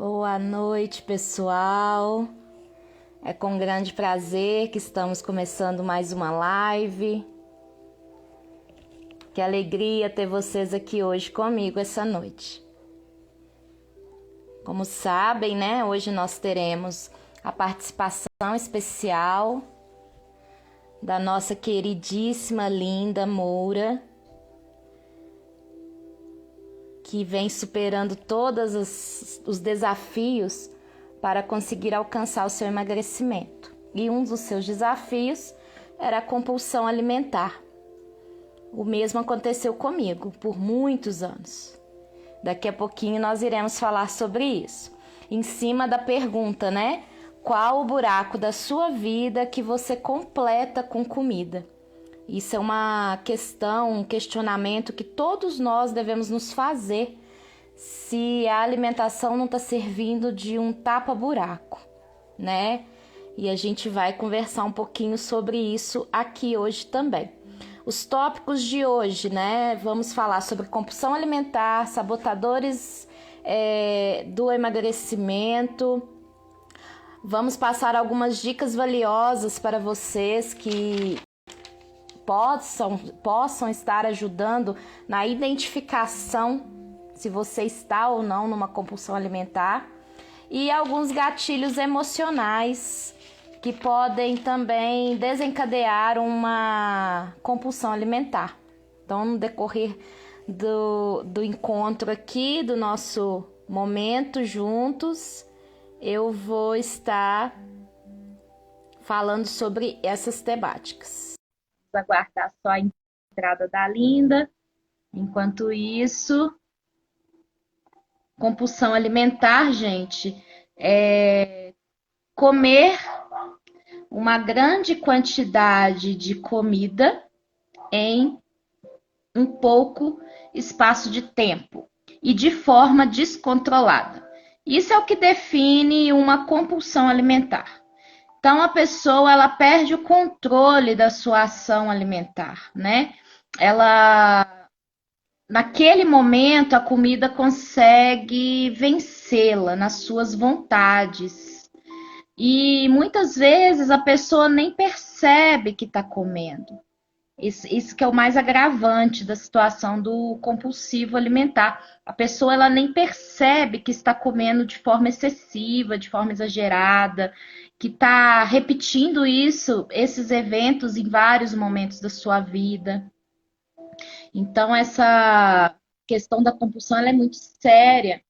Boa noite, pessoal. É com grande prazer que estamos começando mais uma live. Que alegria ter vocês aqui hoje comigo essa noite. Como sabem, né? Hoje nós teremos a participação especial da nossa queridíssima Linda Moura, que vem superando todos os desafios para conseguir alcançar o seu emagrecimento. E um dos seus desafios era a compulsão alimentar. O mesmo aconteceu comigo por muitos anos. Daqui a pouquinho nós iremos falar sobre isso. Em cima da pergunta, né? Qual o buraco da sua vida que você completa com comida? Isso é uma questão, um questionamento que todos nós devemos nos fazer se a alimentação não está servindo de um tapa-buraco, né? E a gente vai conversar um pouquinho sobre isso aqui hoje também. Os tópicos de hoje, né? Vamos falar sobre compulsão alimentar, sabotadores do emagrecimento. Vamos passar algumas dicas valiosas para vocês que possam estar ajudando na identificação se você está ou não numa compulsão alimentar, e alguns gatilhos emocionais que podem também desencadear uma compulsão alimentar. Então, no decorrer do encontro aqui, do nosso momento juntos, eu vou estar falando sobre essas temáticas. Aguardar só a entrada da Linda. Enquanto isso, compulsão alimentar, gente, é comer uma grande quantidade de comida em um pouco espaço de tempo e de forma descontrolada. Isso é o que define uma compulsão alimentar. Então, a pessoa, ela perde o controle da sua ação alimentar, né? Naquele momento, a comida consegue vencê-la nas suas vontades. E muitas vezes a pessoa nem percebe que está comendo. Isso que é o mais agravante da situação do compulsivo alimentar. A pessoa, ela nem percebe que está comendo de forma excessiva, de forma exagerada, que está repetindo esses eventos em vários momentos da sua vida. Então, essa questão da compulsão ela é muito séria.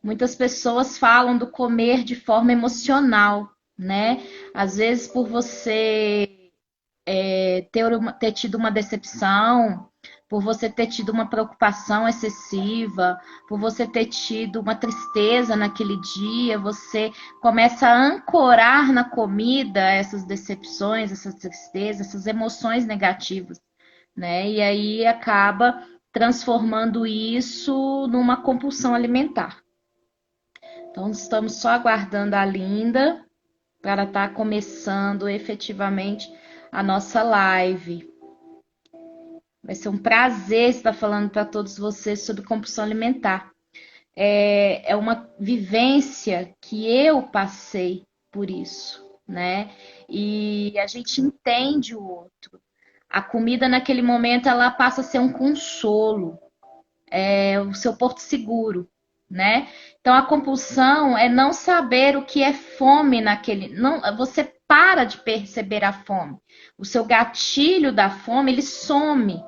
Muitas pessoas falam do comer de forma emocional, né? Às vezes, por você ter tido uma decepção, por você ter tido uma preocupação excessiva, por você ter tido uma tristeza naquele dia, você começa a ancorar na comida essas decepções, essas tristezas, essas emoções negativas, né? E aí acaba transformando isso numa compulsão alimentar. Então, estamos só aguardando a Linda para estar começando efetivamente a nossa live. Vai ser um prazer estar falando para todos vocês sobre compulsão alimentar. É uma vivência que eu passei por isso, né? E a gente entende o outro. A comida naquele momento ela passa a ser um consolo, o seu porto seguro, né? Então a compulsão é não saber o que é fome você para de perceber a fome. O seu gatilho da fome, ele some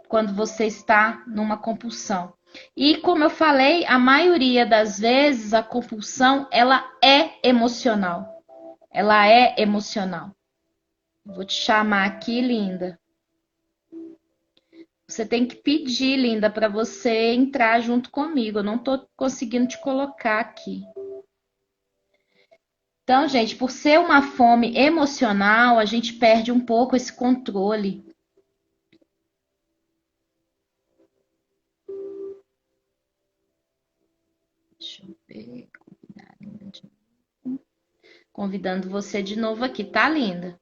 quando você está numa compulsão. E como eu falei, a maioria das vezes a compulsão, ela é emocional. Ela é emocional. Vou te chamar aqui, Linda. Você tem que pedir, Linda, para você entrar junto comigo. Eu não estou conseguindo te colocar aqui. Então, gente, por ser uma fome emocional, a gente perde um pouco esse controle. Deixa eu ver. Convidando você de novo aqui, tá, Linda?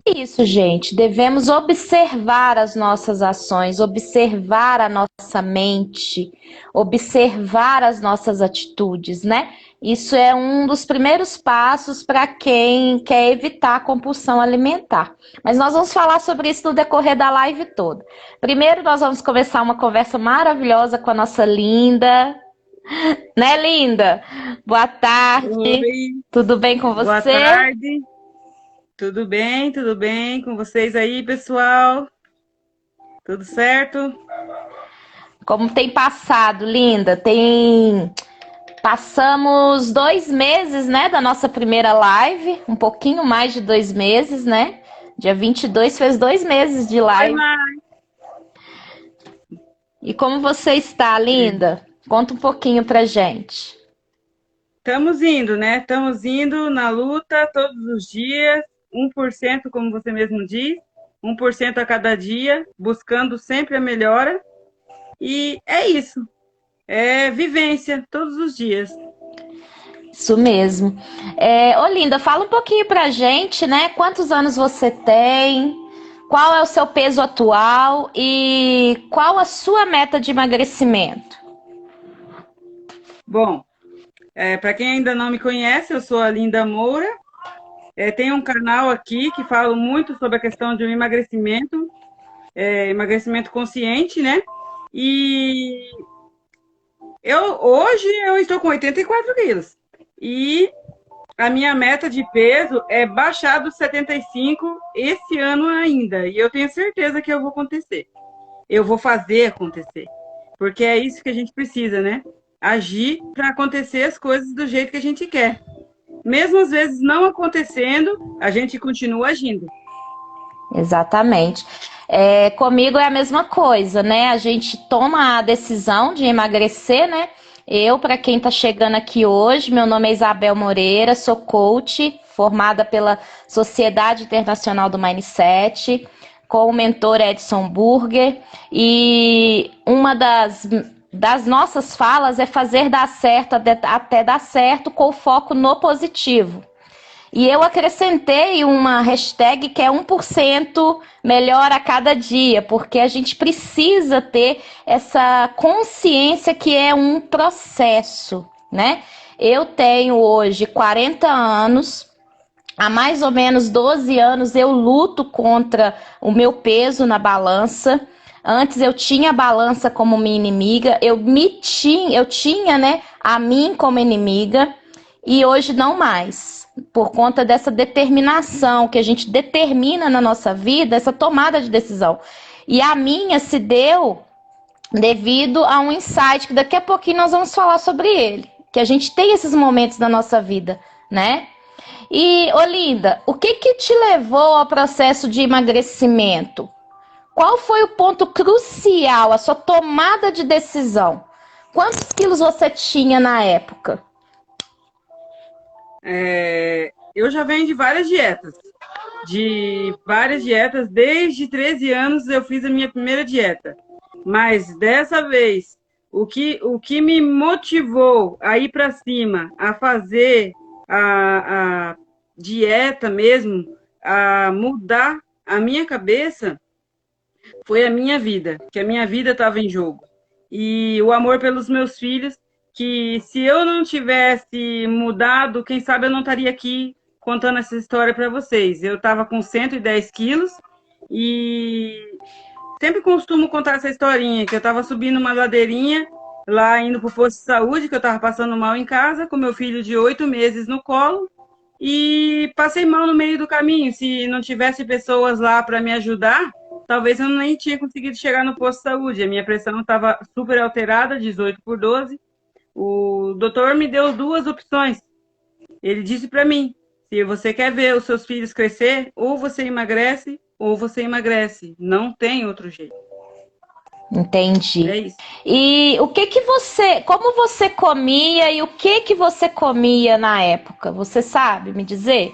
Isso, gente. Devemos observar as nossas ações, observar a nossa mente, observar as nossas atitudes, né? Isso é um dos primeiros passos para quem quer evitar a compulsão alimentar. Mas nós vamos falar sobre isso no decorrer da live toda. Primeiro, nós vamos começar uma conversa maravilhosa com a nossa Linda. Né, Linda? Boa tarde. Oi, Tudo bem com você? boa tarde. Tudo bem com vocês aí, pessoal? Tudo certo? Como tem passado, Linda? Passamos 2 meses, né, da nossa primeira live, um pouquinho mais de 2 meses, né? Dia 22 fez 2 meses de live. E como você está, Linda? Conta um pouquinho pra gente. Estamos indo, né? Estamos indo na luta todos os dias, 1%, como você mesmo diz, 1% a cada dia, buscando sempre a melhora. E é isso. É vivência todos os dias. Isso mesmo. Ô, Linda, fala um pouquinho pra gente, né? Quantos anos você tem? Qual é o seu peso atual e qual a sua meta de emagrecimento? Bom, para quem ainda não me conhece, eu sou a Linda Moura. Tem um canal aqui que falo muito sobre a questão de um emagrecimento, emagrecimento consciente, né? E hoje eu estou com 84 quilos. E a minha meta de peso é baixar dos 75 esse ano ainda. E eu tenho certeza que eu vou acontecer. Eu vou fazer acontecer. Porque é isso que a gente precisa, né? Agir para acontecer as coisas do jeito que a gente quer. Mesmo às vezes não acontecendo, a gente continua agindo. Exatamente. Comigo é a mesma coisa, né? A gente toma a decisão de emagrecer, né? Eu, para quem está chegando aqui hoje, meu nome é Isabel Moreira, sou coach, formada pela Sociedade Internacional do Mindset, com o mentor Edson Burger, e uma das nossas falas é fazer dar certo até dar certo com foco no positivo. E eu acrescentei uma hashtag que é 1% melhor a cada dia, porque a gente precisa ter essa consciência que é um processo, né? Eu tenho hoje 40 anos, há mais ou menos 12 anos eu luto contra o meu peso na balança. Antes eu tinha a balança como minha inimiga, eu tinha, né, a mim como inimiga, e hoje não mais. Por conta dessa determinação que a gente determina na nossa vida, essa tomada de decisão. E a minha se deu devido a um insight que daqui a pouquinho nós vamos falar sobre ele. Que a gente tem esses momentos na nossa vida, né? E, Olinda, o que te levou ao processo de emagrecimento? Qual foi o ponto crucial, a sua tomada de decisão? Quantos quilos você tinha na época? Eu já venho de várias dietas. Desde 13 anos eu fiz a minha primeira dieta. Mas dessa vez, o que me motivou a ir para cima, a fazer a dieta mesmo, a mudar a minha cabeça, foi a minha vida, que a minha vida estava em jogo. E o amor pelos meus filhos, que se eu não tivesse mudado, quem sabe eu não estaria aqui contando essa história para vocês. Eu estava com 110 quilos e sempre costumo contar essa historinha, que eu estava subindo uma ladeirinha, lá indo para o posto de saúde, que eu estava passando mal em casa, com meu filho de 8 meses no colo, e passei mal no meio do caminho. Se não tivesse pessoas lá para me ajudar, talvez eu nem tinha conseguido chegar no posto de saúde. A minha pressão estava super alterada, 18/12. O doutor me deu duas opções. Ele disse para mim, se você quer ver os seus filhos crescer, ou você emagrece, ou você emagrece. Não tem outro jeito. Entendi. É isso. E como você comia e o que você comia na época? Você sabe me dizer?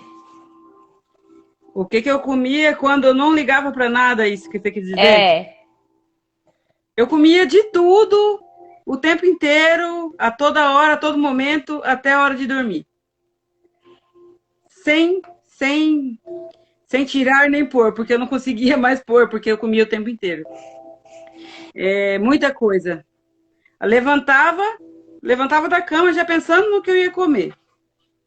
O que eu comia quando eu não ligava para nada, isso que você quis dizer? Eu comia de tudo, o tempo inteiro, a toda hora, a todo momento, até a hora de dormir. Sem sem tirar nem pôr, porque eu não conseguia mais pôr, porque eu comia o tempo inteiro. Muita coisa. Eu levantava da cama já pensando no que eu ia comer.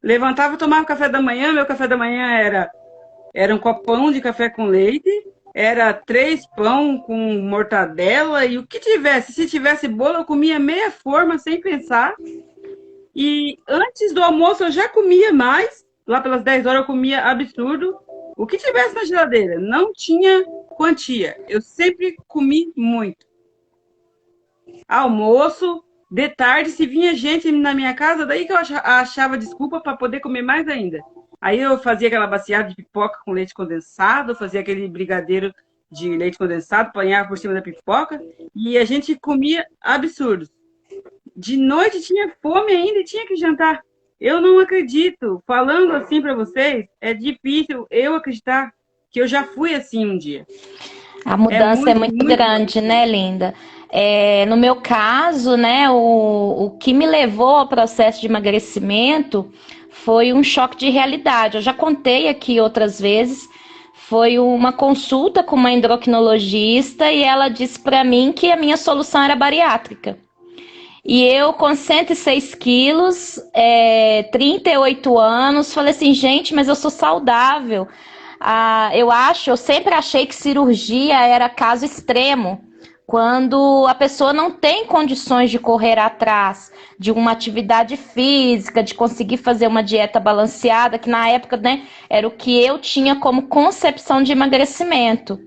Levantava, tomava café da manhã, meu café da manhã era um copão de café com leite, era 3 pão com mortadela e o que tivesse. Se tivesse bolo, eu comia meia forma sem pensar. E antes do almoço eu já comia mais. Lá pelas 10 horas eu comia absurdo. O que tivesse na geladeira, não tinha quantia. Eu sempre comi muito. Almoço, de tarde, se vinha gente na minha casa, daí que eu achava desculpa para poder comer mais ainda. Aí eu fazia aquela baciada de pipoca com leite condensado, fazia aquele brigadeiro de leite condensado, apanhava por cima da pipoca, e a gente comia absurdos. De noite tinha fome ainda e tinha que jantar. Eu não acredito. Falando assim para vocês, é difícil eu acreditar que eu já fui assim um dia. A mudança é muito grande, né, Linda? No meu caso, né, o que me levou ao processo de emagrecimento foi um choque de realidade. Eu já contei aqui outras vezes. Foi uma consulta com uma endocrinologista e ela disse para mim que a minha solução era bariátrica. E eu, com 106 quilos, 38 anos, falei assim, gente, mas eu sou saudável. Eu sempre achei que cirurgia era caso extremo, quando a pessoa não tem condições de correr atrás de uma atividade física, de conseguir fazer uma dieta balanceada, que na época, né, era o que eu tinha como concepção de emagrecimento.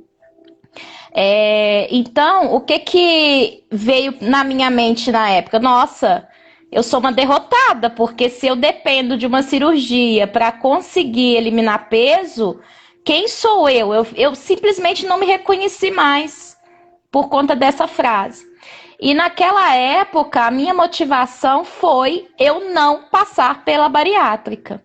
Então, o que veio na minha mente na época? Nossa, eu sou uma derrotada, porque se eu dependo de uma cirurgia para conseguir eliminar peso, quem sou eu? Eu simplesmente não me reconheci mais por conta dessa frase. E naquela época, a minha motivação foi eu não passar pela bariátrica.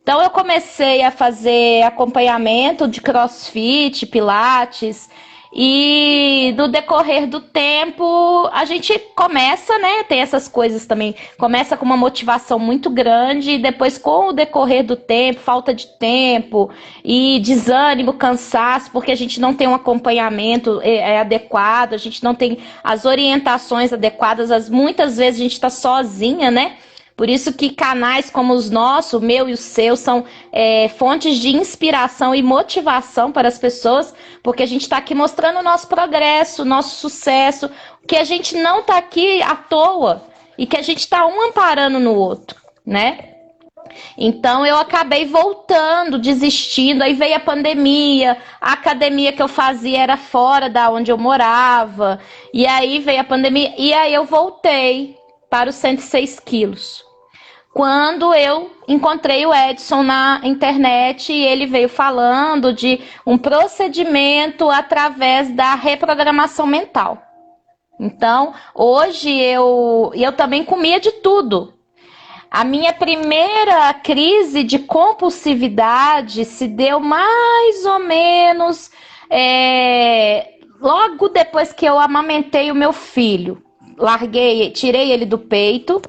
Então, eu comecei a fazer acompanhamento de crossfit, pilates, e no decorrer do tempo, a gente começa, né, tem essas coisas também, começa com uma motivação muito grande e depois com o decorrer do tempo, falta de tempo e desânimo, cansaço, porque a gente não tem um acompanhamento adequado, a gente não tem as orientações adequadas, muitas vezes a gente está sozinha, né? Por isso que canais como os nossos, o meu e o seu, são fontes de inspiração e motivação para as pessoas, porque a gente está aqui mostrando o nosso progresso, o nosso sucesso, que a gente não está aqui à toa e que a gente está um amparando no outro, né? Então eu acabei voltando, desistindo, aí veio a pandemia, a academia que eu fazia era fora da onde eu morava, e aí veio a pandemia, e aí eu voltei para os 106 quilos. Quando eu encontrei o Edson na internet e ele veio falando de um procedimento através da reprogramação mental. Então, hoje eu também comia de tudo. A minha primeira crise de compulsividade se deu mais ou menos logo depois que eu amamentei o meu filho. Tirei ele do peito.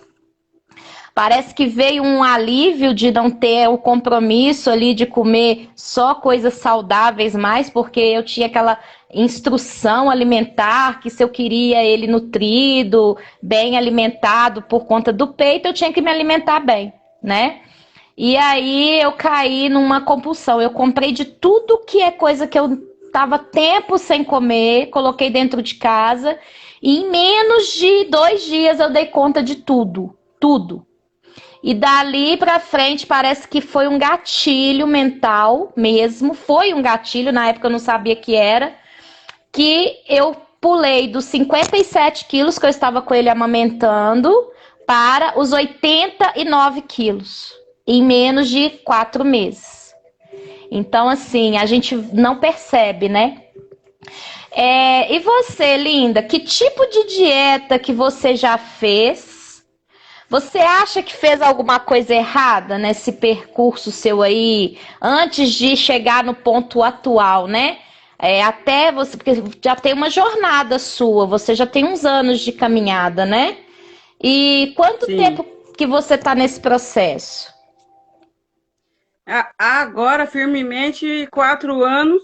Parece que veio um alívio de não ter o compromisso ali de comer só coisas saudáveis mais, porque eu tinha aquela instrução alimentar que se eu queria ele nutrido, bem alimentado por conta do peito, eu tinha que me alimentar bem, né? E aí eu caí numa compulsão. Eu comprei de tudo que é coisa que eu estava tempo sem comer, coloquei dentro de casa e em menos de 2 dias eu dei conta de tudo. E dali pra frente parece que foi um gatilho mental mesmo, foi um gatilho, na época eu não sabia que era, que eu pulei dos 57 quilos que eu estava com ele amamentando para os 89 quilos em menos de 4 meses. Então assim, a gente não percebe, né? E você, Linda, que tipo de dieta que você já fez? Você acha que fez alguma coisa errada nesse percurso seu aí, antes de chegar no ponto atual, né? Até você, porque já tem uma jornada sua, você já tem uns anos de caminhada, né? E quanto Sim. tempo que você está nesse processo? Agora, firmemente, 4 anos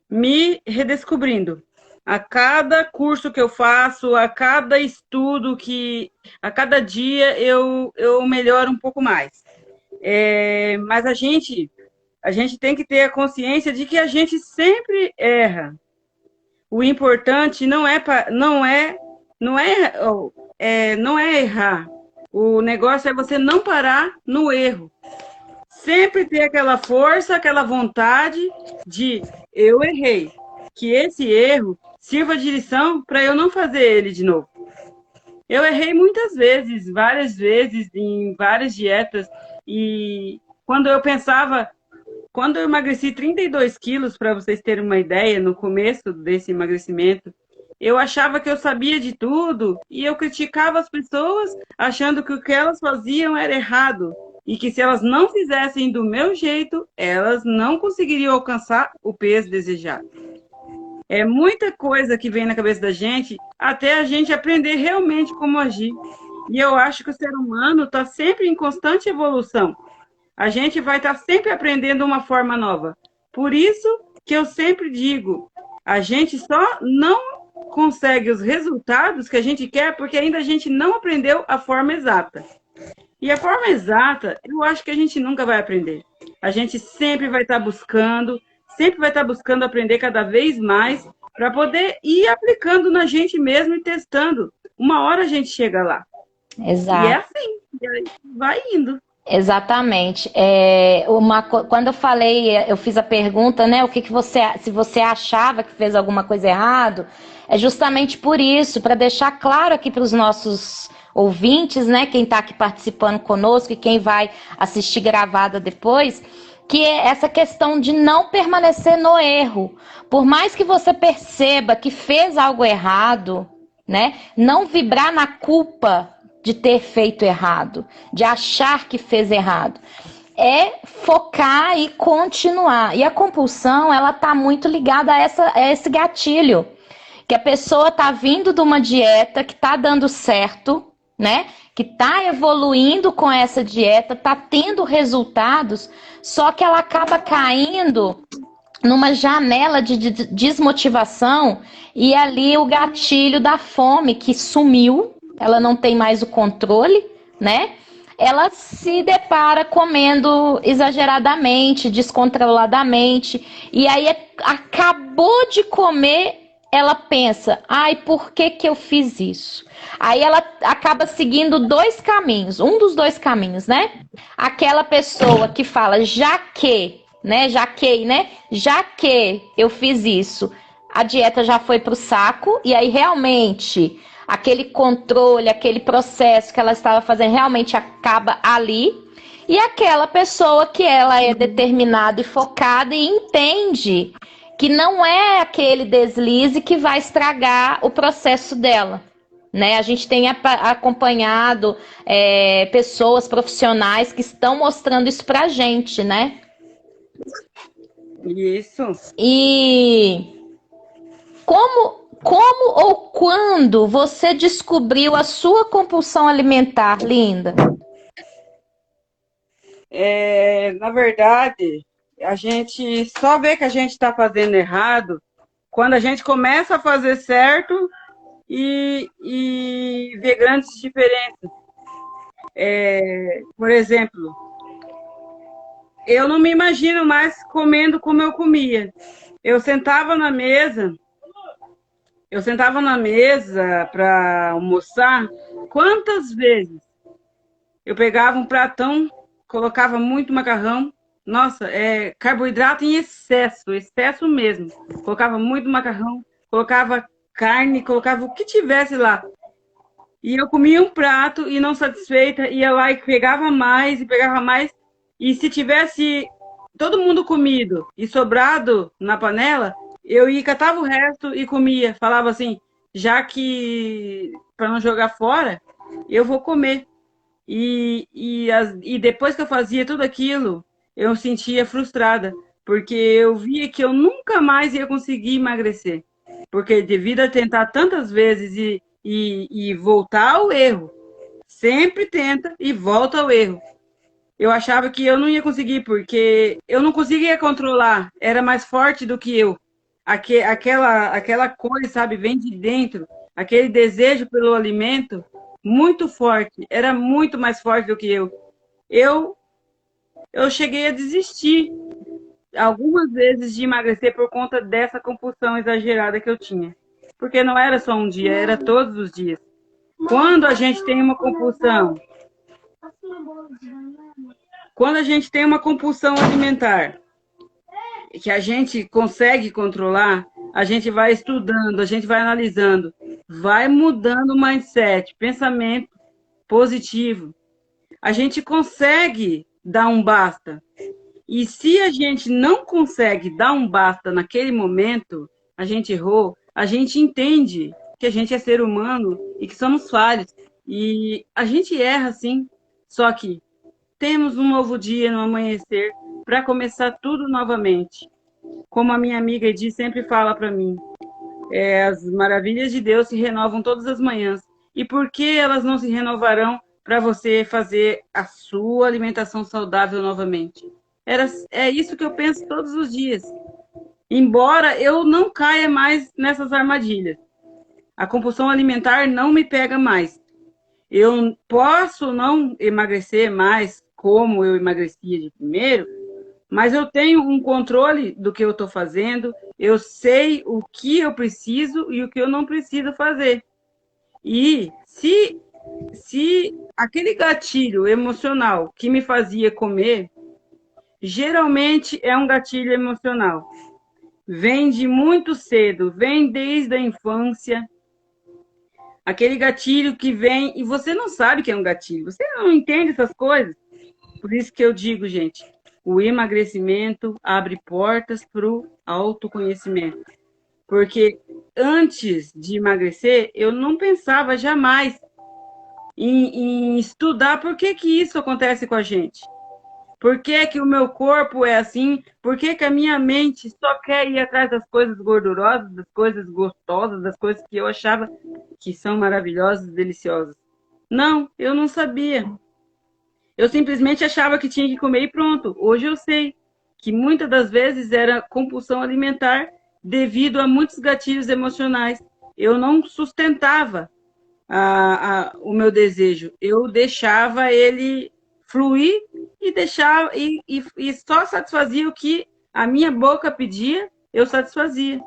me redescobrindo. A cada curso que eu faço, a cada estudo a cada dia eu melhoro um pouco mais. Mas a gente tem que ter a consciência de que a gente sempre erra. O importante não é errar. O negócio é você não parar no erro. Sempre ter aquela força, aquela vontade de eu errei. Que esse erro sirva de lição para eu não fazer ele de novo. Eu errei muitas vezes, várias vezes, em várias dietas. E quando eu emagreci 32 quilos, para vocês terem uma ideia, no começo desse emagrecimento, eu achava que eu sabia de tudo e eu criticava as pessoas achando que o que elas faziam era errado e que se elas não fizessem do meu jeito, elas não conseguiriam alcançar o peso desejado. É muita coisa que vem na cabeça da gente até a gente aprender realmente como agir. E eu acho que o ser humano está sempre em constante evolução. A gente vai estar sempre aprendendo uma forma nova. Por isso que eu sempre digo, a gente só não consegue os resultados que a gente quer porque ainda a gente não aprendeu a forma exata. E a forma exata, eu acho que a gente nunca vai aprender. A gente sempre vai estar buscando aprender cada vez mais para poder ir aplicando na gente mesmo e testando. Uma hora a gente chega lá. Exato. E é assim, vai indo. Exatamente. Quando eu falei, eu fiz a pergunta, né? Se você achava que fez alguma coisa errado, é justamente por isso, para deixar claro aqui para os nossos ouvintes, né? Quem está aqui participando conosco e quem vai assistir gravada depois, que é essa questão de não permanecer no erro. Por mais que você perceba que fez algo errado, né? Não vibrar na culpa de ter feito errado, de achar que fez errado. É focar e continuar. E a compulsão, ela tá muito ligada a esse gatilho. Que a pessoa tá vindo de uma dieta que tá dando certo, né? Que tá evoluindo com essa dieta, tá tendo resultados, só que ela acaba caindo numa janela de desmotivação e ali o gatilho da fome que sumiu, ela não tem mais o controle, né? Ela se depara comendo exageradamente, descontroladamente, e aí acabou de comer, ela pensa, ai, por que que eu fiz isso? Aí ela acaba seguindo dois caminhos, um dos dois caminhos, né? Aquela pessoa que fala, já que eu fiz isso, a dieta já foi pro saco, e aí realmente aquele controle, aquele processo que ela estava fazendo realmente acaba ali. E aquela pessoa que ela é determinada e focada e entende que não é aquele deslize que vai estragar o processo dela. Né? A gente tem acompanhado pessoas profissionais que estão mostrando isso pra gente, né? Isso. E como ou quando você descobriu a sua compulsão alimentar, Linda? Na verdade, a gente só vê que a gente está fazendo errado quando a gente começa a fazer certo e vê grandes diferenças. Por exemplo, eu não me imagino mais comendo como eu comia. Eu sentava na mesa para almoçar. Quantas vezes eu pegava um pratão, colocava muito macarrão. Nossa, carboidrato em excesso mesmo. Colocava muito macarrão, colocava carne, colocava o que tivesse lá. E eu comia um prato e não satisfeita, ia lá e pegava mais e pegava mais. E se tivesse todo mundo comido e sobrado na panela, eu ia catava o resto e comia. Falava assim, já que para não jogar fora, eu vou comer. E depois que eu fazia tudo aquilo, eu sentia frustrada, porque eu via que eu nunca mais ia conseguir emagrecer. Porque devido a tentar tantas vezes e voltar ao erro, sempre tenta e volta ao erro. Eu achava que eu não ia conseguir, porque eu não conseguia controlar, era mais forte do que eu. Aquela coisa, sabe, vem de dentro, aquele desejo pelo alimento, muito forte, era muito mais forte do que eu. Eu, eu cheguei a desistir algumas vezes de emagrecer por conta dessa compulsão exagerada que eu tinha. Porque não era só um dia, era todos os dias. Quando a gente tem uma compulsão, quando a gente tem uma compulsão alimentar, que a gente consegue controlar, a gente vai estudando, a gente vai analisando, vai mudando o mindset, pensamento positivo. A gente consegue dar um basta. E se a gente não consegue dar um basta naquele momento, a gente errou, a gente entende que a gente é ser humano e que somos falhos. E a gente erra, sim, só que temos um novo dia no amanhecer para começar tudo novamente. Como a minha amiga Edi sempre fala para mim, as maravilhas de Deus se renovam todas as manhãs. E por que elas não se renovarão para você fazer a sua alimentação saudável novamente? É isso que eu penso todos os dias. Embora eu não caia mais nessas armadilhas. A compulsão alimentar não me pega mais. Eu posso não emagrecer mais como eu emagrecia de primeiro, mas eu tenho um controle do que eu estou fazendo, eu sei o que eu preciso e o que eu não preciso fazer. E se aquele gatilho emocional que me fazia comer, geralmente é um gatilho emocional. Vem de muito cedo, vem desde a infância. Aquele gatilho que vem e você não sabe que é um gatilho, você não entende essas coisas. Por isso que eu digo, gente, o emagrecimento abre portas para o autoconhecimento. Porque antes de emagrecer, eu não pensava jamais em estudar por que isso acontece com a gente. Por que que o meu corpo é assim? Por que que a minha mente só quer ir atrás das coisas gordurosas, das coisas gostosas, das coisas que eu achava que são maravilhosas, deliciosas? Não, eu não sabia. Eu simplesmente achava que tinha que comer e pronto. Hoje eu sei que muitas das vezes era compulsão alimentar devido a muitos gatilhos emocionais. Eu não sustentava o meu desejo. Eu deixava ele fluir e deixava e só satisfazia o que a minha boca pedia, eu satisfazia.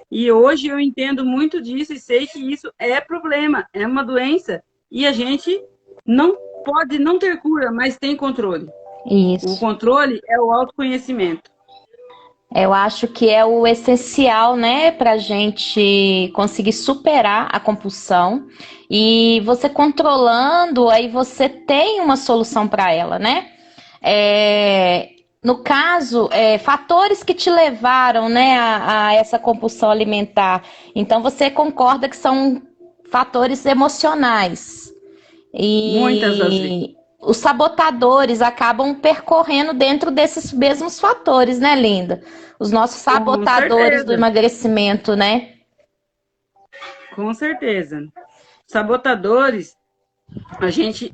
E hoje eu entendo muito disso e sei que isso é problema, é uma doença e a gente não pode não ter cura, mas tem controle. Isso. O controle é o autoconhecimento. Eu acho que é o essencial, né, para a gente conseguir superar a compulsão. E você controlando, aí você tem uma solução para ela, né? No caso, fatores que te levaram, né, a essa compulsão alimentar. Então, você concorda que são fatores emocionais. E muitas das vezes. Os sabotadores acabam percorrendo dentro desses mesmos fatores, né, Linda? Os nossos sabotadores do emagrecimento, né? Com certeza. Sabotadores, a gente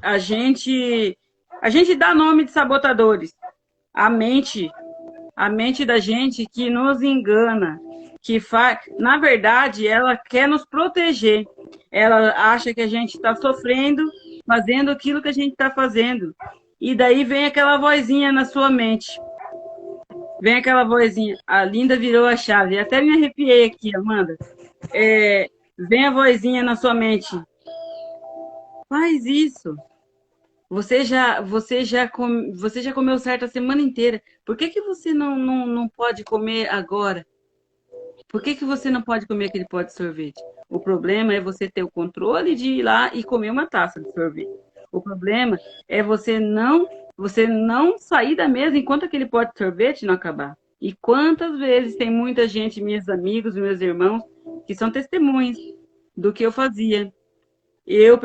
dá nome de sabotadores. A mente da gente que nos engana, que faz, na verdade, ela quer nos proteger. Ela acha que a gente está sofrendo, fazendo aquilo que a gente está fazendo. E daí vem aquela vozinha na sua mente. Vem aquela vozinha, a Linda virou a chave. Até me arrepiei aqui, Amanda. Vem a vozinha na sua mente. Faz isso. Você já comeu certo a semana inteira. Por que você não pode comer agora? Por que você não pode comer aquele pote de sorvete? O problema é você ter o controle de ir lá e comer uma taça de sorvete. O problema é você não sair da mesa enquanto aquele pote de sorvete não acabar. E quantas vezes tem muita gente, meus amigos, meus irmãos, que são testemunhas do que eu fazia. Eu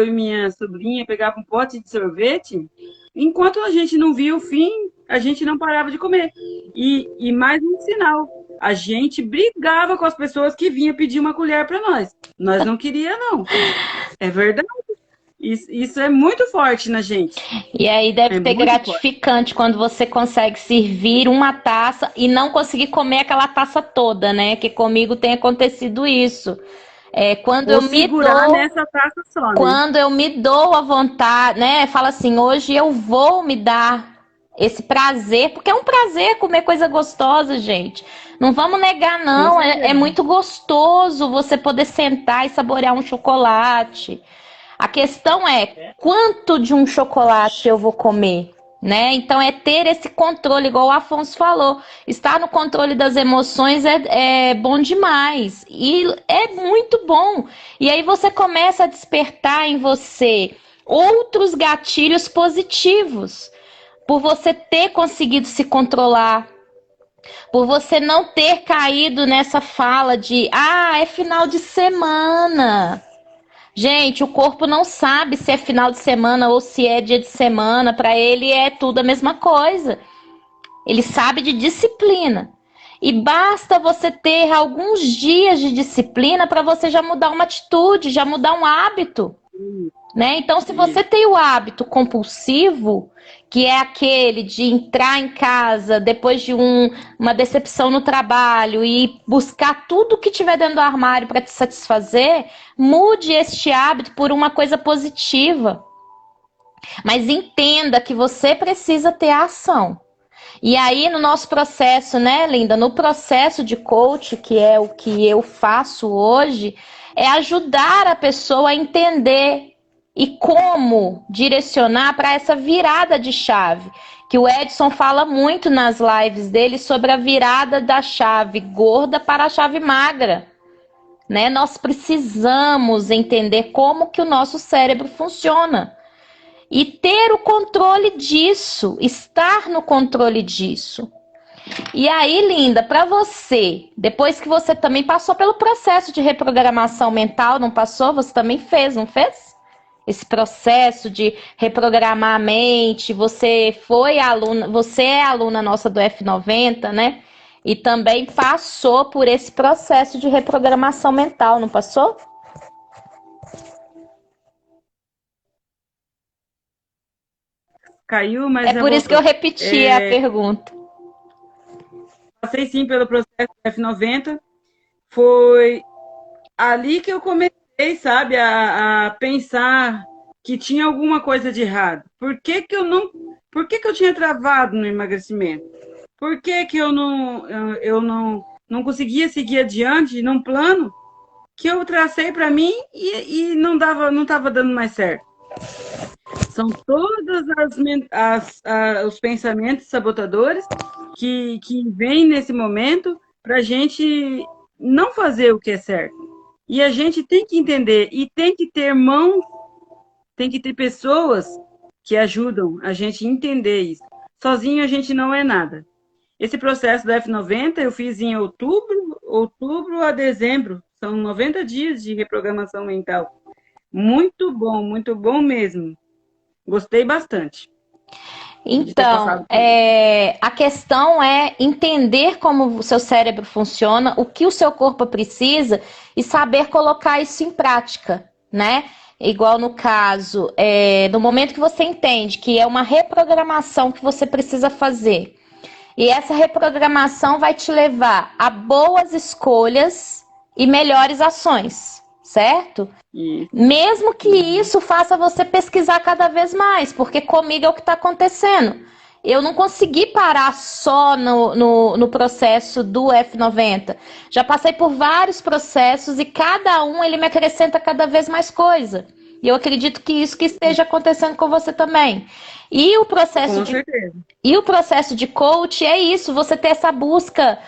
e minha sobrinha pegava um pote de sorvete, enquanto a gente não via o fim, a gente não parava de comer. E mais um sinal, a gente brigava com as pessoas que vinham pedir uma colher para nós. Nós não queríamos, não. É verdade. Isso é muito forte na gente. E aí deve É ser muito forte. gratificante quando você consegue servir uma taça e não conseguir comer aquela taça toda, né? Que comigo tem acontecido isso. Quando Ou eu me segurar dou, nessa taça só, né? quando eu me dou a vontade, né? Fala assim, hoje eu vou me dar esse prazer, porque é um prazer comer coisa gostosa, gente. Não vamos negar, Com não. É certeza. muito gostoso você poder sentar e saborear um chocolate. A questão é quanto de um chocolate eu vou comer, né? Então é ter esse controle, igual o Afonso falou. Estar no controle das emoções é bom demais. E é muito bom. E aí você começa a despertar em você outros gatilhos positivos. Por você ter conseguido se controlar, por você não ter caído nessa fala de é final de semana. Gente, o corpo não sabe se é final de semana ou se é dia de semana. Para ele é tudo a mesma coisa. Ele sabe de disciplina. E basta você ter alguns dias de disciplina para você já mudar uma atitude, já mudar um hábito. Né? Então, se você tem o hábito compulsivo, que é aquele de entrar em casa depois de uma decepção no trabalho e buscar tudo que tiver dentro do armário para te satisfazer, mude este hábito por uma coisa positiva. Mas entenda que você precisa ter a ação. E aí, no nosso processo, né, Linda? No processo de coach, que é o que eu faço hoje, é ajudar a pessoa a entender e como direcionar para essa virada de chave. Que o Edson fala muito nas lives dele sobre a virada da chave gorda para a chave magra. Né? Nós precisamos entender como que o nosso cérebro funciona. E ter o controle disso, estar no controle disso. E aí, Linda, para você, depois que você também passou pelo processo de reprogramação mental, não passou? Você também fez, não fez? Esse processo de reprogramar a mente, você é aluna nossa do F90, né? E também passou por esse processo de reprogramação mental, não passou? Caiu, mas É já por isso que eu voltou. repeti a pergunta. Passei sim pelo processo F90. Foi ali que eu comecei, sabe, a pensar que tinha alguma coisa de errado. Por que que eu tinha travado no emagrecimento? Por que que eu não conseguia seguir adiante num plano que eu tracei para mim e não estava dando mais certo? São todos os pensamentos sabotadores que vêm nesse momento para a gente não fazer o que é certo. E a gente tem que entender e tem que ter mãos, tem que ter pessoas que ajudam a gente a entender isso. Sozinho a gente não é nada. Esse processo da F90 eu fiz em outubro a dezembro. São 90 dias de reprogramação mental. Muito bom mesmo. Gostei bastante de ter Então, passado por isso. a questão é entender como o seu cérebro funciona, o que o seu corpo precisa e saber colocar isso em prática, né? Igual no caso, no momento que você entende que é uma reprogramação que você precisa fazer, e essa reprogramação vai te levar a boas escolhas e melhores ações, certo? Mesmo que isso faça você pesquisar cada vez mais, porque comigo é o que está acontecendo. Eu não consegui parar só no processo do F90. Já passei por vários processos e cada um ele me acrescenta cada vez mais coisa. E eu acredito que isso que esteja acontecendo com você também. E o processo de coach é isso, você ter essa busca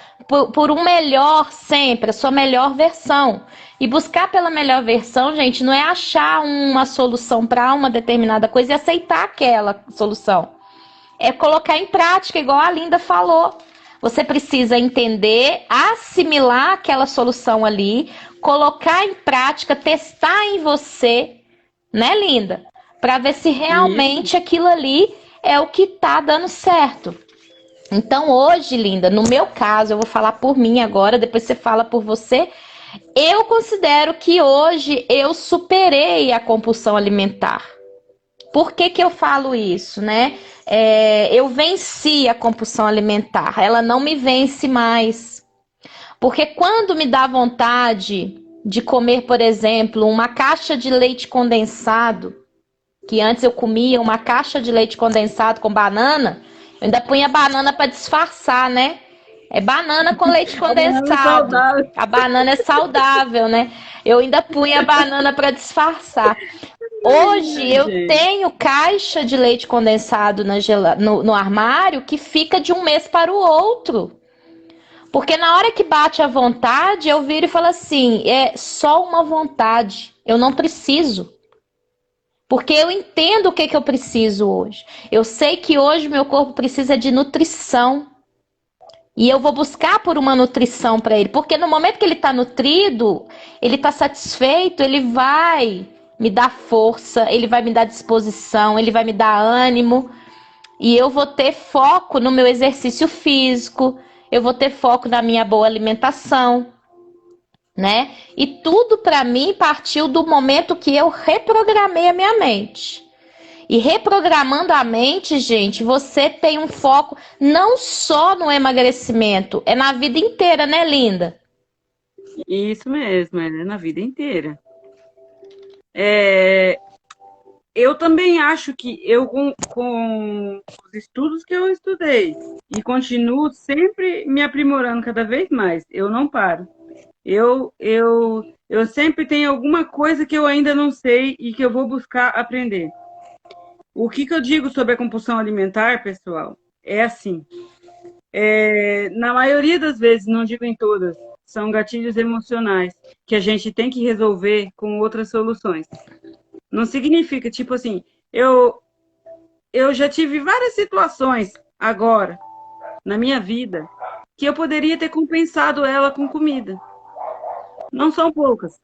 por um melhor sempre, a sua melhor versão. E buscar pela melhor versão, gente, não é achar uma solução para uma determinada coisa e aceitar aquela solução. É colocar em prática, igual a Linda falou. Você precisa entender, assimilar aquela solução ali, colocar em prática, testar em você, né, Linda? Para ver se realmente aquilo ali é o que tá dando certo. Então hoje, Linda, no meu caso, eu vou falar por mim agora, depois você fala por você. Eu considero que hoje eu superei a compulsão alimentar. Por que que eu falo isso, né? Eu venci a compulsão alimentar, ela não me vence mais. Porque quando me dá vontade de comer, por exemplo, uma caixa de leite condensado, que antes eu comia uma caixa de leite condensado com banana, eu ainda punha banana para disfarçar, né? É banana com leite A banana condensado. saudável. A banana é saudável, né? Eu ainda punha a banana para disfarçar. Hoje Ai, eu gente. tenho caixa de leite condensado no armário que fica de um mês para o outro. Porque na hora que bate a vontade, eu viro e falo assim: é só uma vontade, eu não preciso. Porque eu entendo o que, que eu preciso hoje. Eu sei que hoje meu corpo precisa de nutrição. E eu vou buscar por uma nutrição para ele. Porque no momento que ele está nutrido, ele está satisfeito, ele vai me dar força, ele vai me dar disposição, ele vai me dar ânimo. E eu vou ter foco no meu exercício físico, eu vou ter foco na minha boa alimentação, né? E tudo para mim partiu do momento que eu reprogramei a minha mente. E reprogramando a mente, gente, você tem um foco não só no emagrecimento, é na vida inteira, né, linda? Isso mesmo, é na vida inteira. É, eu também acho que eu, com os estudos que eu estudei, e continuo sempre me aprimorando cada vez mais, eu não paro. Eu sempre tenho alguma coisa que eu ainda não sei e que eu vou buscar aprender. O que que eu digo sobre a compulsão alimentar, pessoal? É assim, na maioria das vezes, não digo em todas, são gatilhos emocionais que a gente tem que resolver com outras soluções. Não significa, tipo assim, eu já tive várias situações agora, na minha vida, que eu poderia ter compensado ela com comida. Não são poucas.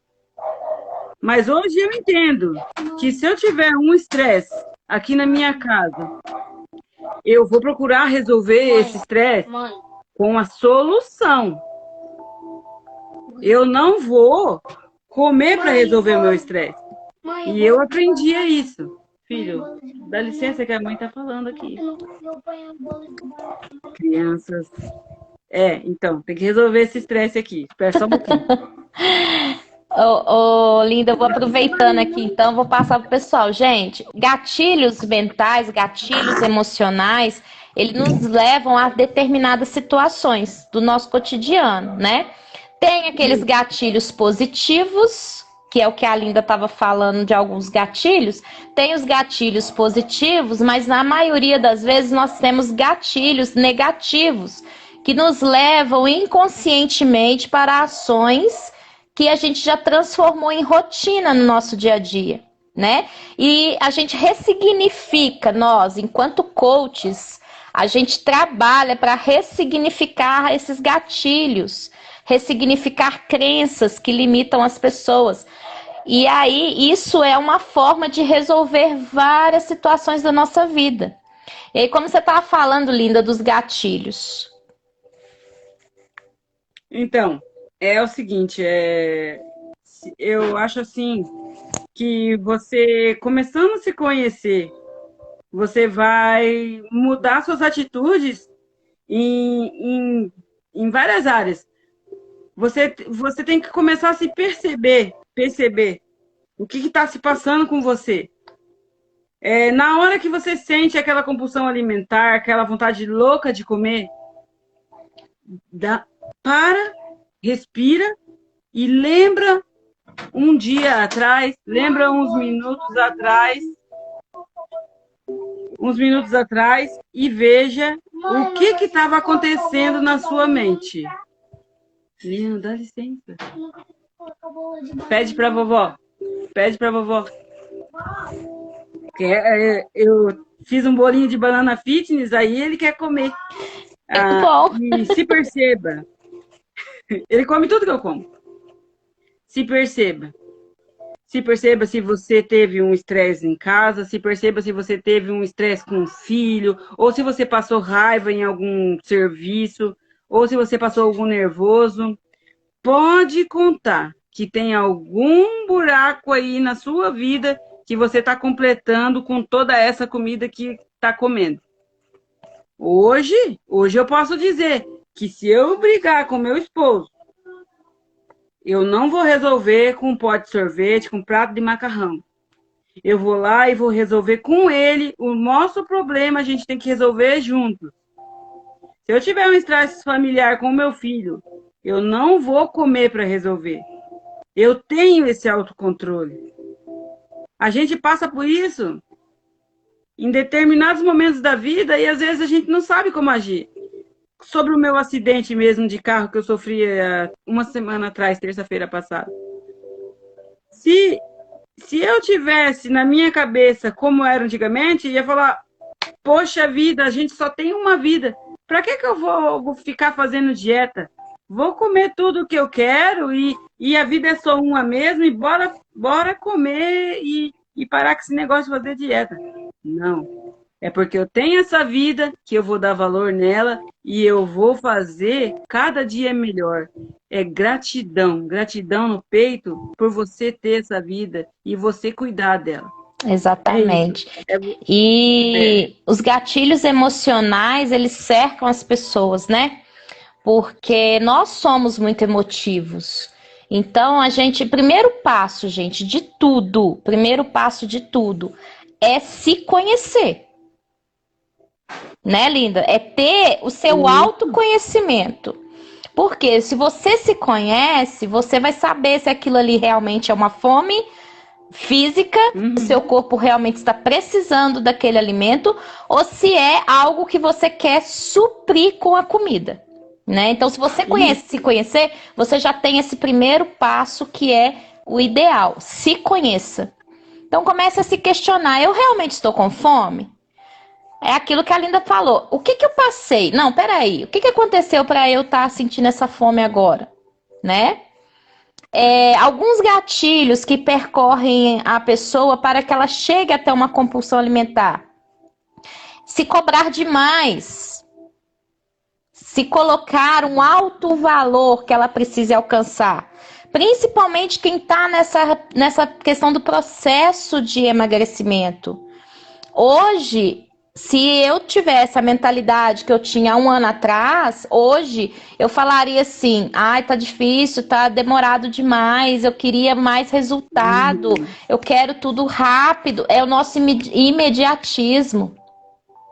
Mas hoje eu entendo que se eu tiver um estresse aqui na minha casa, eu vou procurar resolver esse estresse com a solução. Eu não vou comer para resolver o meu estresse. E eu aprendi isso. Filho, dá licença que a mãe tá falando aqui. Crianças. Então, tem que resolver esse estresse aqui. Espera só um pouquinho. Linda, eu vou aproveitando aqui, então vou passar pro pessoal. Gente, gatilhos mentais, gatilhos emocionais, eles nos levam a determinadas situações do nosso cotidiano, né? Tem aqueles gatilhos positivos, que é o que a Linda estava falando de alguns gatilhos. Tem os gatilhos positivos, mas na maioria das vezes nós temos gatilhos negativos, que nos levam inconscientemente para ações que a gente já transformou em rotina no nosso dia a dia, né? E a gente ressignifica, nós, enquanto coaches, a gente trabalha para ressignificar esses gatilhos, ressignificar crenças que limitam as pessoas. E aí, isso é uma forma de resolver várias situações da nossa vida. E aí, como você estava falando, Linda, dos gatilhos. Então, é o seguinte, eu acho assim que você, começando a se conhecer, você vai mudar suas atitudes em várias áreas. Você tem que começar a se perceber o que está se passando com você. Na hora que você sente aquela compulsão alimentar, aquela vontade louca de comer, para, respira e lembra um dia atrás, lembra uns minutos atrás e veja o que estava acontecendo na sua mente. Lino, dá licença. Pede pra vovó. Pede pra vovó. Eu fiz um bolinho de banana fitness, aí ele quer comer. Bom. E se perceba. Ele come tudo que eu como. Se perceba. Se perceba se você teve um estresse em casa, se perceba se você teve um estresse com o filho, ou se você passou raiva em algum serviço, ou se você passou algum nervoso. pode contar que tem algum buraco aí na sua vida que você está completando com toda essa comida que está comendo. Hoje eu posso dizer que se eu brigar com meu esposo, eu não vou resolver com um pote de sorvete, com um prato de macarrão. Eu vou lá e vou resolver com ele o nosso problema, a gente tem que resolver juntos. Se eu tiver um estresse familiar com o meu filho, eu não vou comer para resolver. Eu tenho esse autocontrole. A gente passa por isso em determinados momentos da vida e às vezes a gente não sabe como agir. Sobre o meu acidente mesmo de carro que eu sofri uma semana atrás, terça-feira passada. Se eu tivesse na minha cabeça como era antigamente, ia falar, poxa vida, a gente só tem uma vida. Para que eu vou ficar fazendo dieta? Vou comer tudo o que eu quero e a vida é só uma mesmo e bora comer e parar com esse negócio de fazer dieta. Não. É porque eu tenho essa vida que eu vou dar valor nela e eu vou fazer cada dia melhor. É gratidão, gratidão no peito por você ter essa vida e você cuidar dela. Exatamente. E os gatilhos emocionais, eles cercam as pessoas, né? Porque nós somos muito emotivos. Então, primeiro passo, gente, primeiro passo de tudo é se conhecer. Né, linda? É ter o seu autoconhecimento. Porque se você se conhece, você vai saber se aquilo ali realmente é uma fome física, o seu corpo realmente está precisando daquele alimento, ou se é algo que você quer suprir com a comida. Né? Então, se você se conhecer, você já tem esse primeiro passo que é o ideal. Se conheça. Então, comece a se questionar. Eu realmente estou com fome? É aquilo que a Linda falou. O que eu passei? Não, peraí. O que aconteceu para eu estar sentindo essa fome agora? Né? Alguns gatilhos que percorrem a pessoa para que ela chegue até uma compulsão alimentar. Se cobrar demais. Se colocar um alto valor que ela precise alcançar. Principalmente quem está nessa questão do processo de emagrecimento. Hoje, se eu tivesse a mentalidade que eu tinha 1 ano atrás, hoje eu falaria assim, tá difícil, tá demorado demais, eu queria mais resultado, eu quero tudo rápido, é o nosso imediatismo,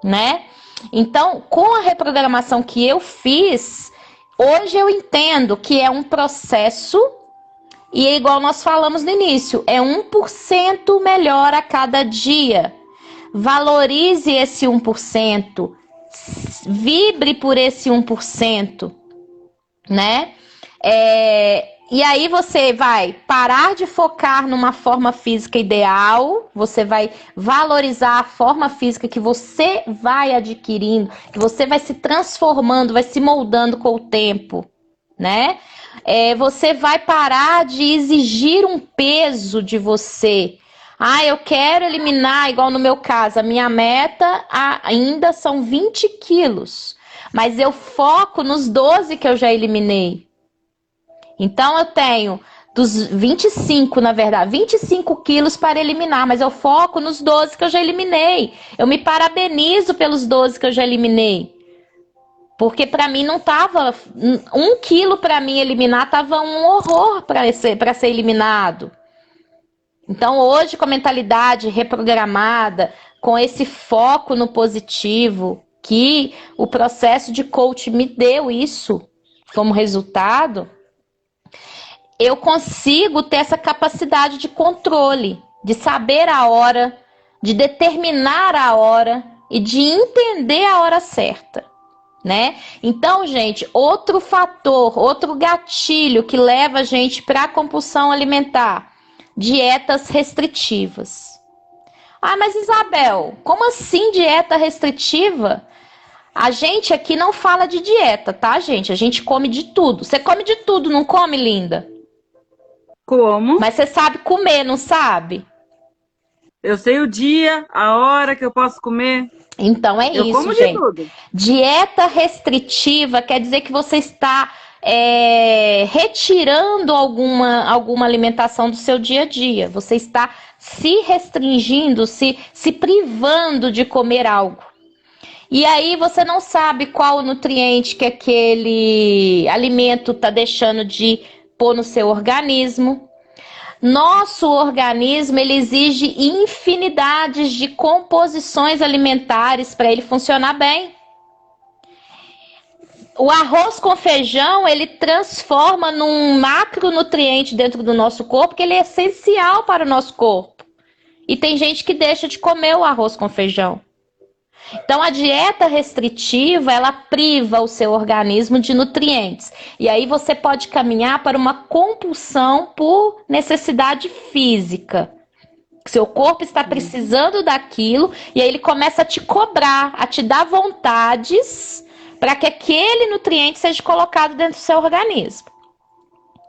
né? Então, com a reprogramação que eu fiz, hoje eu entendo que é um processo e é igual nós falamos no início, é 1% melhor a cada dia. Valorize esse 1%, vibre por esse 1%, né? E aí você vai parar de focar numa forma física ideal, você vai valorizar a forma física que você vai adquirindo, que você vai se transformando, vai se moldando com o tempo, né? Você vai parar de exigir um peso de você. Eu quero eliminar, igual no meu caso, a minha meta ainda são 20 quilos. Mas eu foco nos 12 que eu já eliminei. Então eu tenho dos 25, na verdade, 25 quilos para eliminar, mas eu foco nos 12 que eu já eliminei. Eu me parabenizo pelos 12 que eu já eliminei. Porque para mim não tava... 1 quilo para mim eliminar tava um horror para ser eliminado. Então, hoje, com a mentalidade reprogramada, com esse foco no positivo, que o processo de coach me deu isso como resultado, eu consigo ter essa capacidade de controle, de saber a hora, de determinar a hora e de entender a hora certa, né? Então, gente, outro fator, outro gatilho que leva a gente para a compulsão alimentar: dietas restritivas. Mas Isabel, como assim dieta restritiva? A gente aqui não fala de dieta, tá, gente? A gente come de tudo. Você come de tudo, não come, linda? Como? Mas você sabe comer, não sabe? Eu sei o dia, a hora que eu posso comer. Então é isso, Eu como gente. de tudo. Dieta restritiva quer dizer que você está retirando alguma alimentação do seu dia a dia. Você está se restringindo, se privando de comer algo. E aí você não sabe qual o nutriente que aquele alimento está deixando de pôr no seu organismo. Nosso organismo, ele exige infinidades de composições alimentares para ele funcionar bem. O arroz com feijão, ele transforma num macronutriente dentro do nosso corpo, que ele é essencial para o nosso corpo. E tem gente que deixa de comer o arroz com feijão. Então, a dieta restritiva, ela priva o seu organismo de nutrientes. E aí você pode caminhar para uma compulsão por necessidade física. Seu corpo está precisando daquilo e aí ele começa a te cobrar, a te dar vontades para que aquele nutriente seja colocado dentro do seu organismo,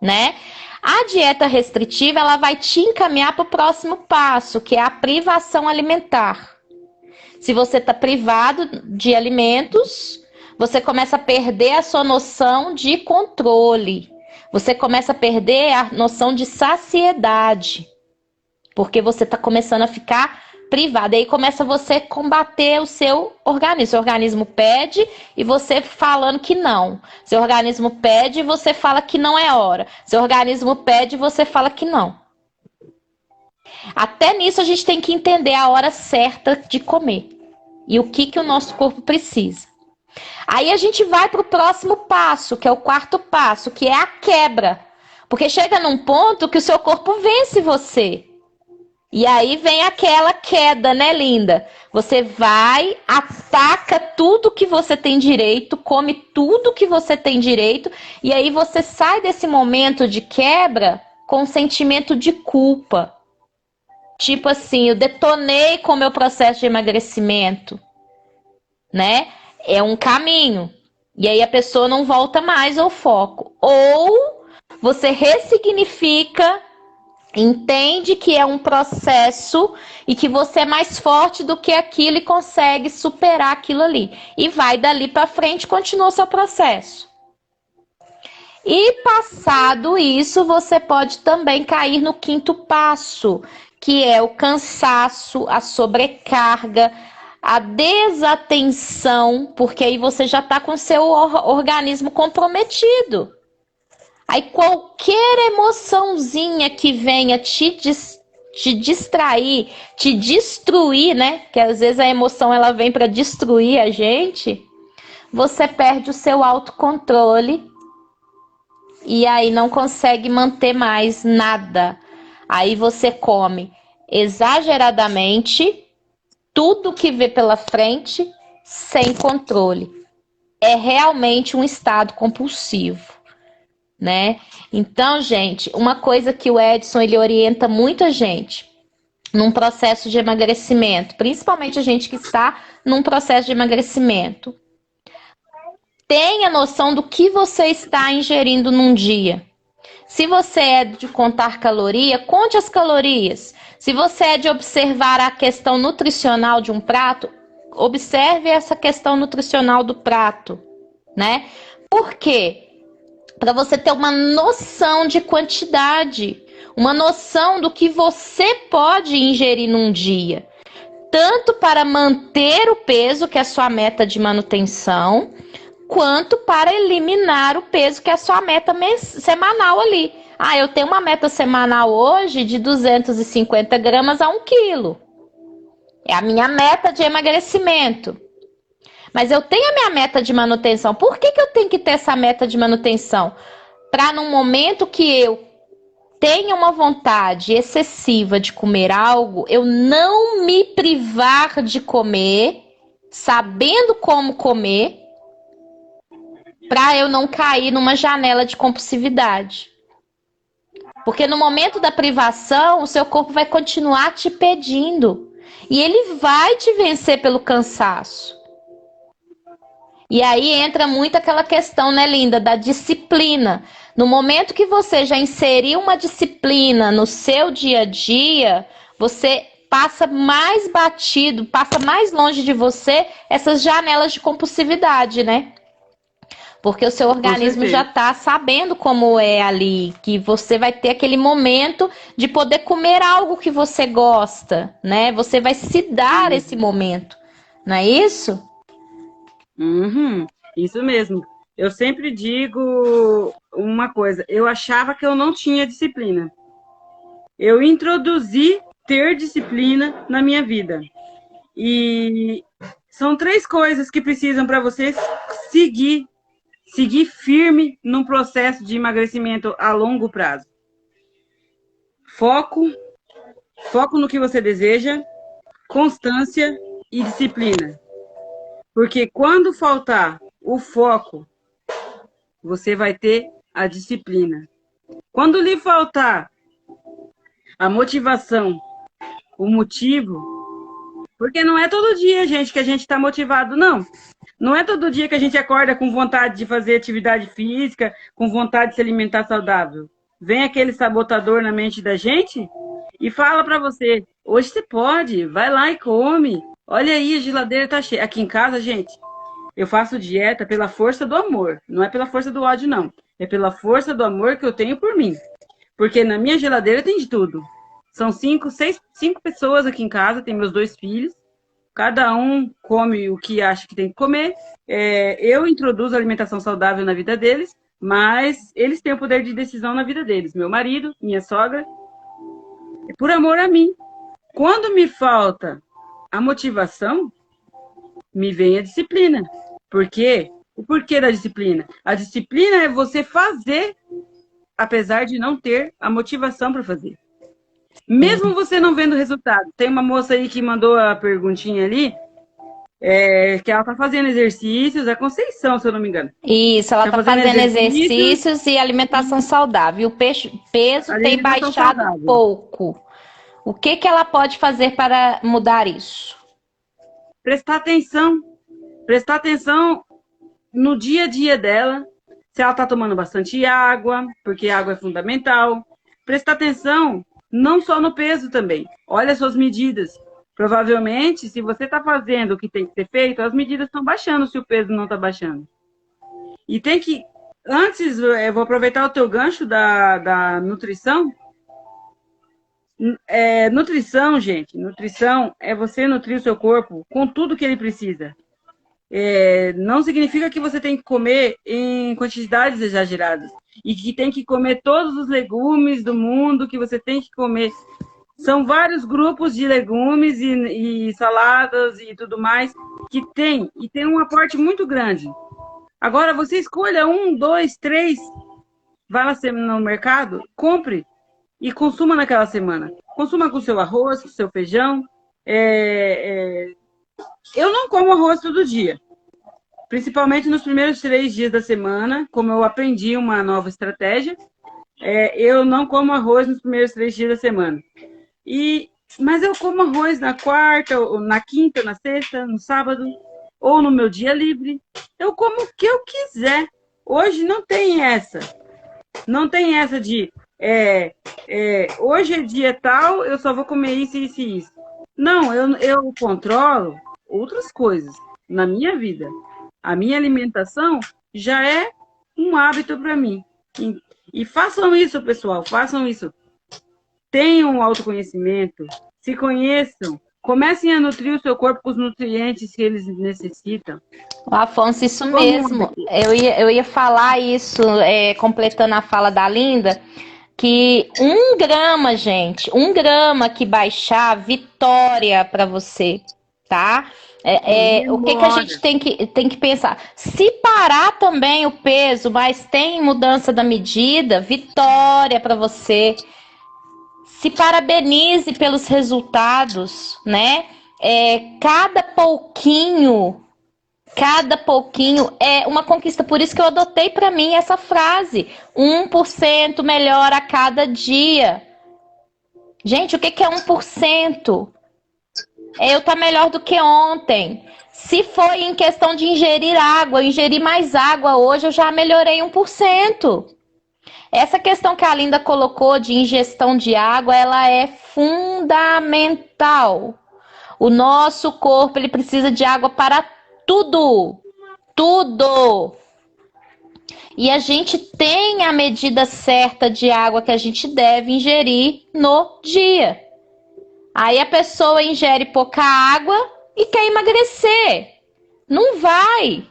né? A dieta restritiva, ela vai te encaminhar para o próximo passo, que é a privação alimentar. Se você está privado de alimentos, você começa a perder a sua noção de controle. Você começa a perder a noção de saciedade. Porque você está começando a ficar privado. Aí começa você a combater o seu organismo. Seu organismo pede e você falando que não. Seu organismo pede e você fala que não é hora. Seu organismo pede e você fala que não. Até nisso a gente tem que entender a hora certa de comer. E o que o nosso corpo precisa. Aí a gente vai para o próximo passo, que é o quarto passo, que é a quebra. Porque chega num ponto que o seu corpo vence você. E aí vem aquela queda, né, linda? Você vai, ataca tudo que você tem direito, come tudo que você tem direito, e aí você sai desse momento de quebra com um sentimento de culpa. Tipo assim, eu detonei com o meu processo de emagrecimento, né? É um caminho. E aí a pessoa não volta mais ao foco. Ou você ressignifica, entende que é um processo e que você é mais forte do que aquilo e consegue superar aquilo ali. E vai dali para frente e continua o seu processo. E passado isso, você pode também cair no quinto passo, que é o cansaço, a sobrecarga, a desatenção, porque aí você já está com o seu organismo comprometido. Aí qualquer emoçãozinha que venha te distrair, te destruir, né? Que às vezes a emoção ela vem para destruir a gente. Você perde o seu autocontrole e aí não consegue manter mais nada. Aí você come exageradamente, tudo que vê pela frente, sem controle. É realmente um estado compulsivo, né? Então, gente, uma coisa que o Edson, ele orienta muita gente num processo de emagrecimento, principalmente a gente que está num processo de emagrecimento. Tenha noção do que você está ingerindo num dia. Se você é de contar caloria, conte as calorias. Se você é de observar a questão nutricional de um prato, observe essa questão nutricional do prato, né? Por quê? Para você ter uma noção de quantidade, uma noção do que você pode ingerir num dia. Tanto para manter o peso, que é a sua meta de manutenção, quanto para eliminar o peso, que é a sua meta semanal ali. Ah, eu tenho uma meta semanal hoje de 250 gramas a 1 quilo. É a minha meta de emagrecimento. Mas eu tenho a minha meta de manutenção. Por que eu tenho que ter essa meta de manutenção? Para num momento que eu tenha uma vontade excessiva de comer algo, eu não me privar de comer, sabendo como comer, para eu não cair numa janela de compulsividade. Porque no momento da privação, o seu corpo vai continuar te pedindo. E ele vai te vencer pelo cansaço. E aí entra muito aquela questão, né, linda, da disciplina. No momento que você já inseriu uma disciplina no seu dia a dia, você passa mais batido, passa mais longe de você essas janelas de compulsividade, né? Porque o seu organismo já está sabendo como é ali, que você vai ter aquele momento de poder comer algo que você gosta, né? Você vai se dar esse momento, não é isso? Isso mesmo. Eu sempre digo uma coisa, eu achava que eu não tinha disciplina. Eu introduzi ter disciplina na minha vida. E são 3 coisas que precisam para você seguir firme num processo de emagrecimento a longo prazo. Foco no que você deseja, constância e disciplina. Porque quando faltar o foco, você vai ter a disciplina. Quando lhe faltar a motivação, o motivo, porque não é todo dia, gente, que a gente está motivado, não. Não é todo dia que a gente acorda com vontade de fazer atividade física, com vontade de se alimentar saudável. Vem aquele sabotador na mente da gente e fala para você, hoje você pode, vai lá e come. Olha aí, a geladeira tá cheia. Aqui em casa, gente, eu faço dieta pela força do amor. Não é pela força do ódio, não. É pela força do amor que eu tenho por mim. Porque na minha geladeira tem de tudo. São 5 pessoas aqui em casa, tem meus 2 filhos. Cada um come o que acha que tem que comer. Eu introduzo a alimentação saudável na vida deles, mas eles têm o poder de decisão na vida deles. Meu marido, minha sogra. É por amor a mim. Quando me falta a motivação, me vem a disciplina. Por quê? O porquê da disciplina? A disciplina é você fazer, apesar de não ter a motivação para fazer. Mesmo você não vendo resultado. Tem uma moça aí que mandou a perguntinha ali, que ela tá fazendo exercícios, é Conceição, se eu não me engano. Isso, ela tá fazendo exercícios e alimentação saudável. E o peso tem baixado saudável. Pouco. O que ela pode fazer para mudar isso? Prestar atenção no dia a dia dela, se ela tá tomando bastante água, porque a água é fundamental. Prestar atenção não só no peso também. Olha as suas medidas. Provavelmente, se você está fazendo o que tem que ser feito, as medidas estão baixando se o peso não está baixando. E tem que... Antes, eu vou aproveitar o teu gancho da nutrição. Nutrição, gente. Nutrição é você nutrir o seu corpo com tudo que ele precisa. Não significa que você tem que comer em quantidades exageradas e que tem que comer todos os legumes do mundo que você tem que comer. São vários grupos de legumes e saladas e tudo mais que tem um aporte muito grande. Agora você escolha 1, 2, 3, vá lá no mercado, compre e consuma naquela semana. Consuma com seu arroz, com seu feijão. Eu não como arroz todo dia. Principalmente nos primeiros 3 dias da semana, como eu aprendi uma nova estratégia, eu não como arroz nos primeiros 3 dias da semana. Mas eu como arroz na quarta, ou na quinta, na sexta, no sábado, ou no meu dia livre. Eu como o que eu quiser. Hoje não tem essa. Não tem essa de hoje é dia tal, eu só vou comer isso, isso e isso. Não, eu controlo outras coisas na minha vida. A minha alimentação já é um hábito para mim. E façam isso, pessoal, façam isso. Tenham autoconhecimento, se conheçam, comecem a nutrir o seu corpo com os nutrientes que eles necessitam. Afonso, isso mesmo. Eu ia falar isso, completando a fala da Linda, que 1 grama, gente, 1 grama que baixar, vitória para você, tá? O que a gente tem que pensar? Se parar também o peso, mas tem mudança da medida, vitória para você. Se parabenize pelos resultados, né? Cada pouquinho é uma conquista. Por isso que eu adotei para mim essa frase: 1% melhor a cada dia. Gente, o que é 1%? Eu tá melhor do que ontem. Se foi em questão de ingerir água, eu ingeri mais água hoje, eu já melhorei 1%. Essa questão que a Linda colocou de ingestão de água, ela é fundamental. O nosso corpo, ele precisa de água para tudo. Tudo. E a gente tem a medida certa de água que a gente deve ingerir no dia. Aí a pessoa ingere pouca água e quer emagrecer. Não vai.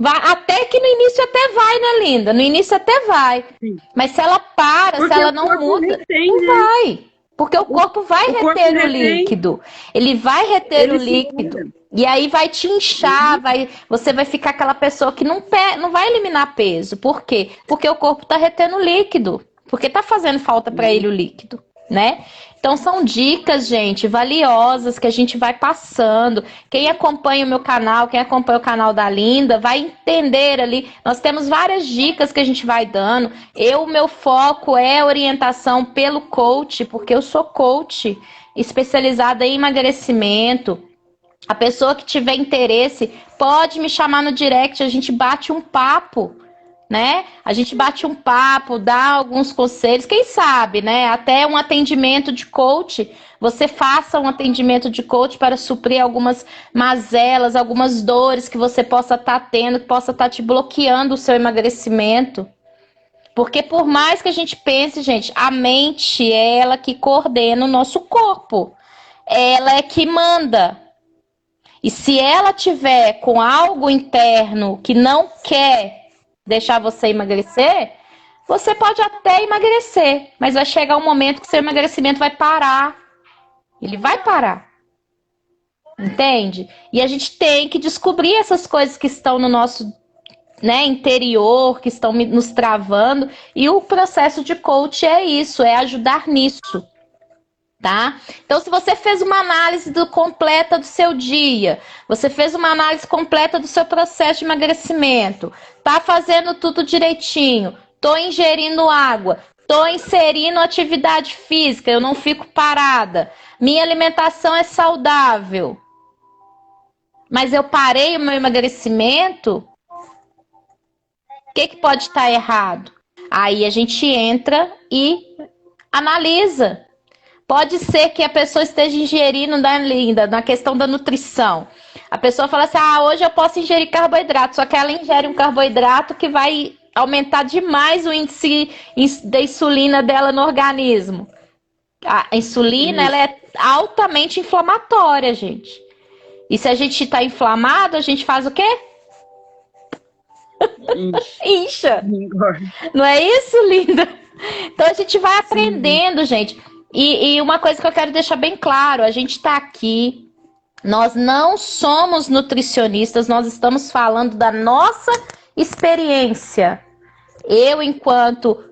Até que no início até vai, né, linda? No início até vai. Sim. Mas se ela para, Porque se ela o não corpo muda, retém, não né? vai. Porque o corpo vai o corpo reter o retém, líquido. Ele vai reter o ele líquido. segura. E aí vai te inchar, você vai ficar aquela pessoa que não vai eliminar peso. Por quê? Porque o corpo está retendo líquido. Porque está fazendo falta para ele o líquido, né? Então são dicas, gente, valiosas que a gente vai passando. Quem acompanha o meu canal, quem acompanha o canal da Linda, vai entender ali. Nós temos várias dicas que a gente vai dando. Meu foco é orientação pelo coach, porque eu sou coach especializada em emagrecimento. A pessoa que tiver interesse pode me chamar no direct, a gente bate um papo, né? A gente bate um papo, dá alguns conselhos, quem sabe, né? Até um atendimento de coach, você faça um atendimento de coach para suprir algumas mazelas, algumas dores que você possa estar tendo, que possa estar te bloqueando o seu emagrecimento. Porque por mais que a gente pense, gente, a mente é ela que coordena o nosso corpo. Ela é que manda. E se ela tiver com algo interno que não quer deixar você emagrecer, você pode até emagrecer, mas vai chegar um momento que seu emagrecimento vai parar. Ele vai parar. Entende? E a gente tem que descobrir essas coisas que estão no nosso, né, interior, que estão nos travando. E o processo de coach é isso, é ajudar nisso. Tá? Então, se você fez uma análise completa do seu dia, você fez uma análise completa do seu processo de emagrecimento, tá fazendo tudo direitinho, tô ingerindo água, tô inserindo atividade física, eu não fico parada, minha alimentação é saudável, mas eu parei o meu emagrecimento, o que pode estar errado? Aí a gente entra e analisa. Pode ser que a pessoa esteja ingerindo, Linda, na questão da nutrição. A pessoa fala assim, hoje eu posso ingerir carboidrato, só que ela ingere um carboidrato que vai aumentar demais o índice da insulina dela no organismo. A insulina, ela é altamente inflamatória, gente. E se a gente está inflamado, a gente faz o quê? Incha. Não é isso, Linda? Então a gente vai aprendendo, gente. E uma coisa que eu quero deixar bem claro, a gente está aqui, nós não somos nutricionistas, nós estamos falando da nossa experiência. Eu, enquanto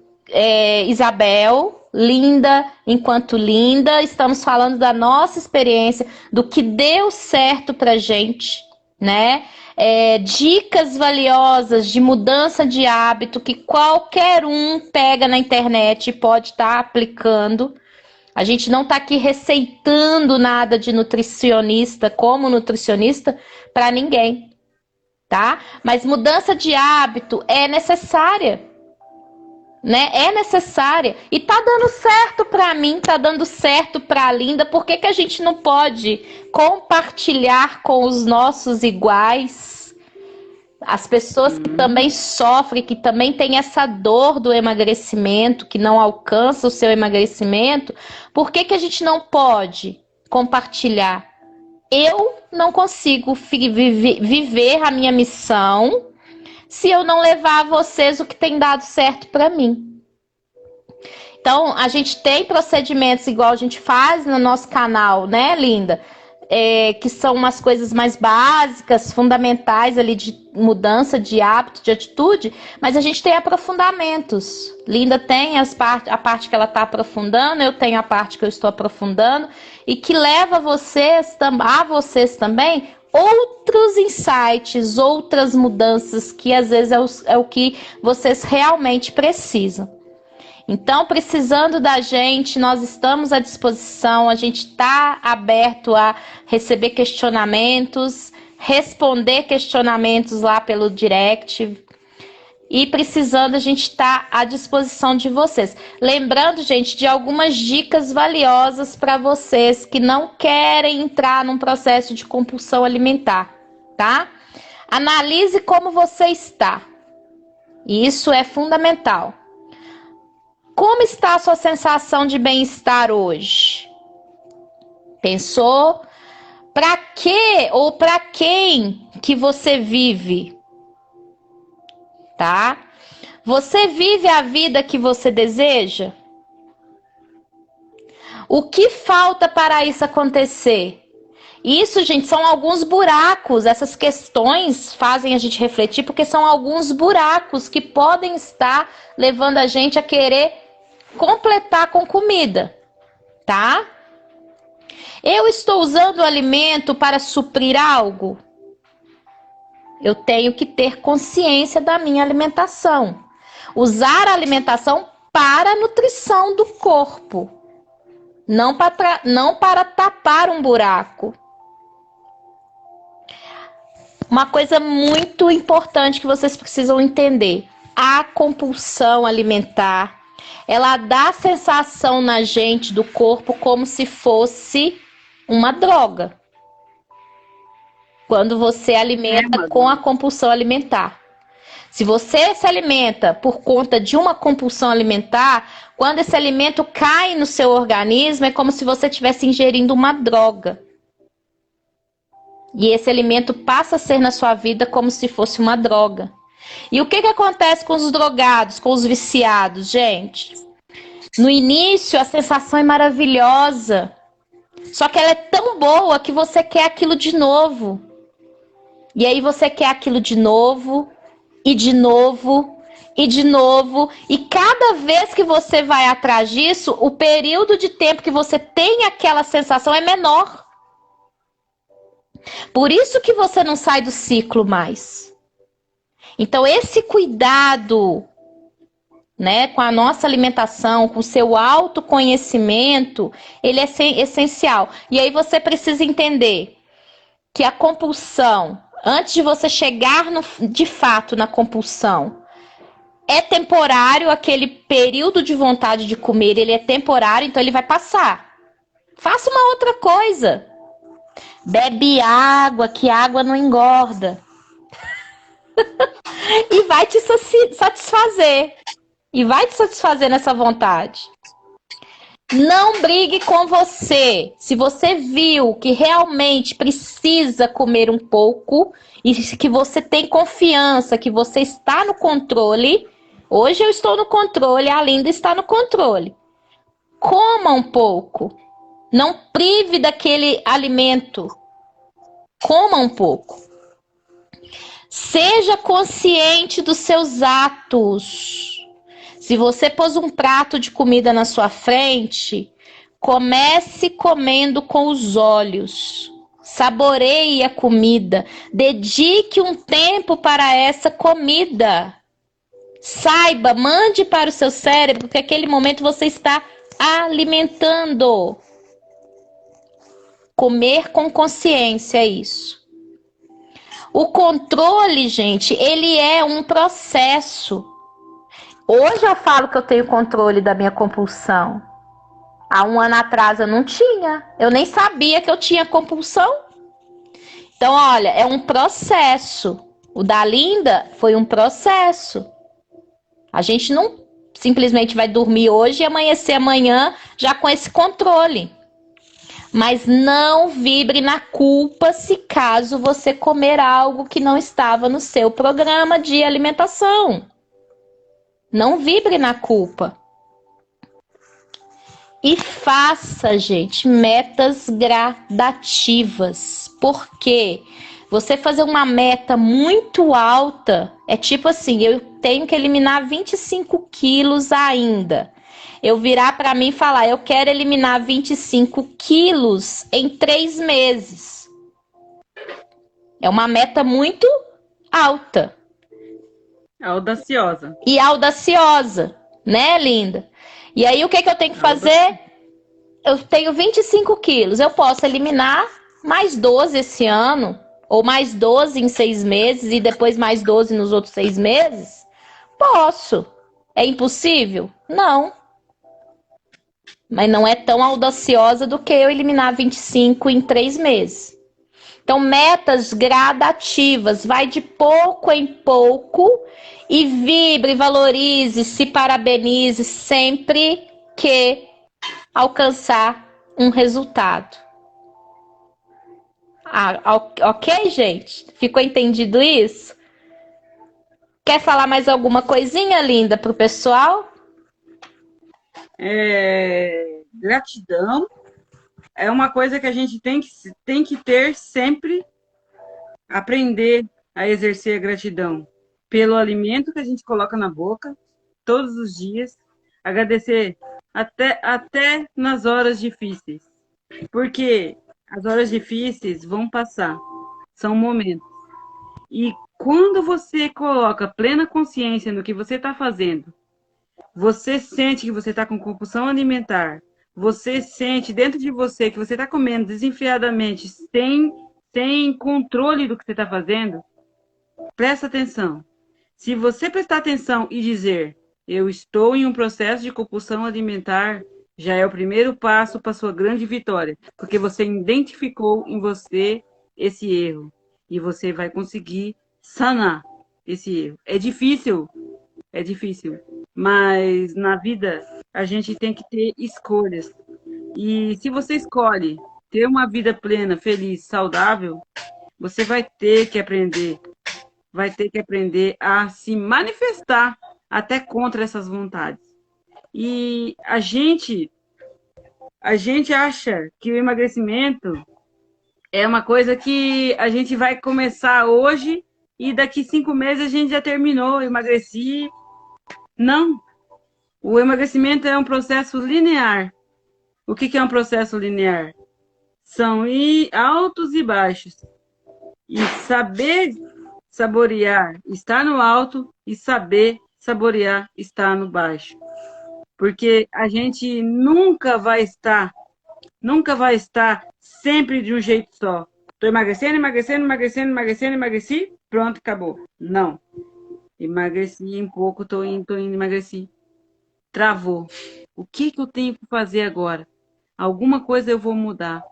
Isabel, Linda, enquanto Linda, estamos falando da nossa experiência, do que deu certo pra gente, né? Dicas valiosas de mudança de hábito que qualquer um pega na internet e pode estar aplicando. A gente não está aqui receitando nada de nutricionista, como nutricionista, para ninguém, tá? Mas mudança de hábito é necessária, né? É necessária. E tá dando certo para mim, tá dando certo para a Linda. Por que a gente não pode compartilhar com os nossos iguais? As pessoas que também sofrem, que também têm essa dor do emagrecimento, que não alcança o seu emagrecimento, por que a gente não pode compartilhar? Eu não consigo viver a minha missão se eu não levar a vocês o que tem dado certo para mim. Então, a gente tem procedimentos igual a gente faz no nosso canal, né, Linda? Que são umas coisas mais básicas, fundamentais ali de mudança de hábito, de atitude, mas a gente tem aprofundamentos. Linda tem a parte que ela está aprofundando, eu tenho a parte que eu estou aprofundando, e que leva a vocês também outros insights, outras mudanças que às vezes é o que vocês realmente precisam. Então, precisando da gente, nós estamos à disposição, a gente está aberto a receber questionamentos, responder questionamentos lá pelo direct. E precisando, a gente está à disposição de vocês. Lembrando, gente, de algumas dicas valiosas para vocês que não querem entrar num processo de compulsão alimentar, tá? Analise como você está. E isso é fundamental. Como está a sua sensação de bem-estar hoje? Pensou? Para que ou para quem que você vive? Tá? Você vive a vida que você deseja? O que falta para isso acontecer? Isso, gente, são alguns buracos. Essas questões fazem a gente refletir, porque são alguns buracos que podem estar levando a gente a querer completar com comida, tá? Eu estou usando o alimento para suprir algo? Eu tenho que ter consciência da minha alimentação. Usar a alimentação para a nutrição do corpo, não para tapar um buraco. Uma coisa muito importante que vocês precisam entender: a compulsão alimentar, ela dá a sensação na gente do corpo como se fosse uma droga. Quando você alimenta com a compulsão alimentar. Se você se alimenta por conta de uma compulsão alimentar, quando esse alimento cai no seu organismo, é como se você estivesse ingerindo uma droga. E esse alimento passa a ser na sua vida como se fosse uma droga. E o que acontece com os drogados, com os viciados, gente? No início, a sensação é maravilhosa. Só que ela é tão boa que você quer aquilo de novo. E aí você quer aquilo de novo, e de novo, e de novo. E cada vez que você vai atrás disso, o período de tempo que você tem aquela sensação é menor. Por isso que você não sai do ciclo mais. Então, esse cuidado, né, com a nossa alimentação, com o seu autoconhecimento, ele é essencial. E aí você precisa entender que a compulsão, antes de você chegar de fato na compulsão, é temporário. Aquele período de vontade de comer, ele é temporário, então ele vai passar. Faça uma outra coisa. Bebe água, que água não engorda. E vai te satisfazer. E vai te satisfazer nessa vontade. Não brigue com você. Se você viu que realmente precisa comer um pouco e que você tem confiança, que você está no controle. Hoje eu estou no controle, a Linda está no controle. Coma um pouco. Não prive daquele alimento. Coma um pouco. Seja consciente dos seus atos. Se você pôs um prato de comida na sua frente, comece comendo com os olhos. Saboreie a comida. Dedique um tempo para essa comida. Saiba, mande para o seu cérebro que naquele momento você está alimentando. Comer com consciência é isso. O controle, gente, ele é um processo. Hoje eu falo que eu tenho controle da minha compulsão. Há um ano atrás eu não tinha. Eu nem sabia que eu tinha compulsão. Então, olha, é um processo. O da Linda foi um processo. A gente não simplesmente vai dormir hoje e amanhecer amanhã já com esse controle. Mas não vibre na culpa se caso você comer algo que não estava no seu programa de alimentação. Não vibre na culpa. E faça, gente, metas gradativas. Por quê? Você fazer uma meta muito alta é tipo assim, eu tenho que eliminar 25 quilos ainda. Eu virar para mim e falar, eu quero eliminar 25 quilos em 3 meses. É uma meta muito alta. Audaciosa. E audaciosa, né, Linda? E aí, o que eu tenho que fazer? Eu tenho 25 quilos. Eu posso eliminar mais 12 esse ano, ou mais 12 em 6 meses, e depois mais 12 nos outros 6 meses? Posso. É impossível? Não. Mas não é tão audaciosa do que eu eliminar 25 em 3 meses. Então, metas gradativas, vai de pouco em pouco e vibre, valorize, se parabenize sempre que alcançar um resultado. Ok, gente? Ficou entendido isso? Quer falar mais alguma coisinha, linda, pro pessoal? Gratidão é uma coisa que a gente tem que ter sempre, aprender a exercer a gratidão pelo alimento que a gente coloca na boca todos os dias, agradecer até nas horas difíceis, porque as horas difíceis vão passar, são momentos. E quando você coloca plena consciência no que você está fazendo, você sente que você está com compulsão alimentar, você sente dentro de você que você está comendo desenfreadamente, sem controle do que você está fazendo, presta atenção. Se você prestar atenção e dizer, eu estou em um processo de compulsão alimentar, já é o primeiro passo para a sua grande vitória, porque você identificou em você esse erro e você vai conseguir sanar esse erro. É difícil, mas na vida a gente tem que ter escolhas. E se você escolhe ter uma vida plena, feliz, saudável, você vai ter que aprender a se manifestar até contra essas vontades. E a gente acha que o emagrecimento é uma coisa que a gente vai começar hoje e daqui 5 meses a gente já terminou, emagreci. Não. O emagrecimento é um processo linear. O que é um processo linear? São altos e baixos. E saber saborear está no alto e saber saborear está no baixo. Porque a gente nunca vai estar sempre de um jeito só. Estou emagreci, pronto, acabou. Não. Emagreci um pouco, estou indo, emagreci. Travou. O que eu tenho que fazer agora? Alguma coisa eu vou mudar.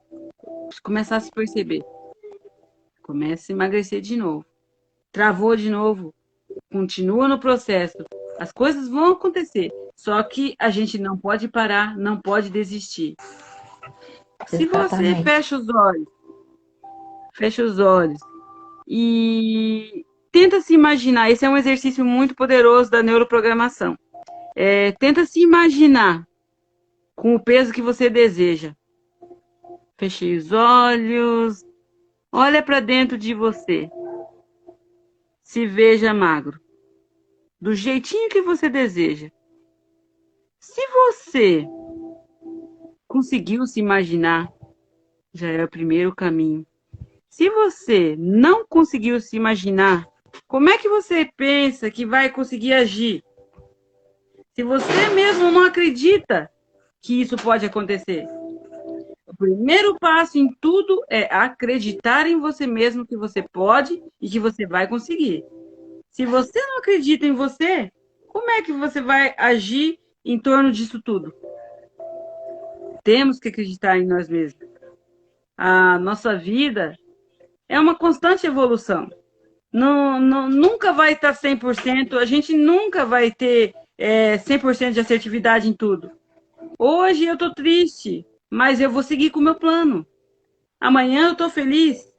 Começar a se perceber. Começa a emagrecer de novo. Travou de novo. Continua no processo. As coisas vão acontecer. Só que a gente não pode parar, não pode desistir. Se você fecha os olhos e tenta se imaginar, esse é um exercício muito poderoso da neuroprogramação. Tenta se imaginar com o peso que você deseja. Feche os olhos, olha para dentro de você. Se veja magro, do jeitinho que você deseja. Se você conseguiu se imaginar, já é o primeiro caminho. Se você não conseguiu se imaginar, como é que você pensa que vai conseguir agir? Se você mesmo não acredita que isso pode acontecer. O primeiro passo em tudo é acreditar em você mesmo que você pode e que você vai conseguir. Se você não acredita em você, como é que você vai agir em torno disso tudo? Temos que acreditar em nós mesmos. A nossa vida é uma constante evolução. Nunca vai estar 100%, a gente nunca vai ter 100% de assertividade em tudo. Hoje eu estou triste, mas eu vou seguir com o meu plano. Amanhã eu estou feliz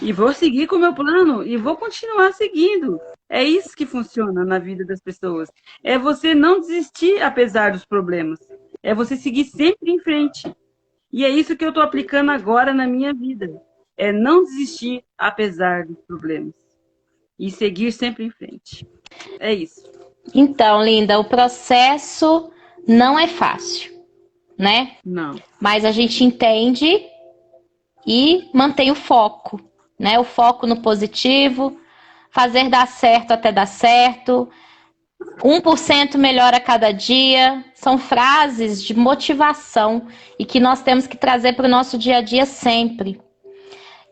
e vou seguir com o meu plano e vou continuar seguindo. É isso que funciona na vida das pessoas. É você não desistir apesar dos problemas. É você seguir sempre em frente. E é isso que eu estou aplicando agora na minha vida. É não desistir apesar dos problemas. E seguir sempre em frente. É isso. Então, linda, o processo não é fácil, né? Não. Mas a gente entende e mantém o foco, né? O foco no positivo, fazer dar certo até dar certo, 1% melhor a cada dia. São frases de motivação e que nós temos que trazer para o nosso dia a dia sempre.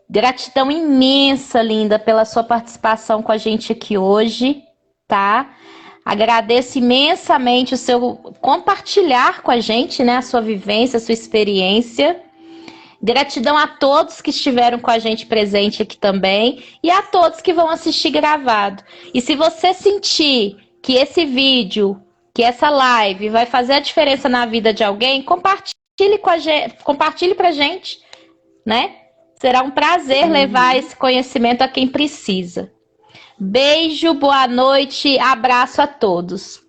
Gratidão imensa, linda, pela sua participação com a gente aqui hoje, tá? Agradeço imensamente o seu compartilhar com a gente, né? A sua vivência, a sua experiência. Gratidão a todos que estiveram com a gente presente aqui também e a todos que vão assistir gravado. E se você sentir que esse vídeo, que essa live vai fazer a diferença na vida de alguém, compartilhe com a gente, compartilhe pra gente, né? Será um prazer levar esse conhecimento a quem precisa. Beijo, boa noite, abraço a todos.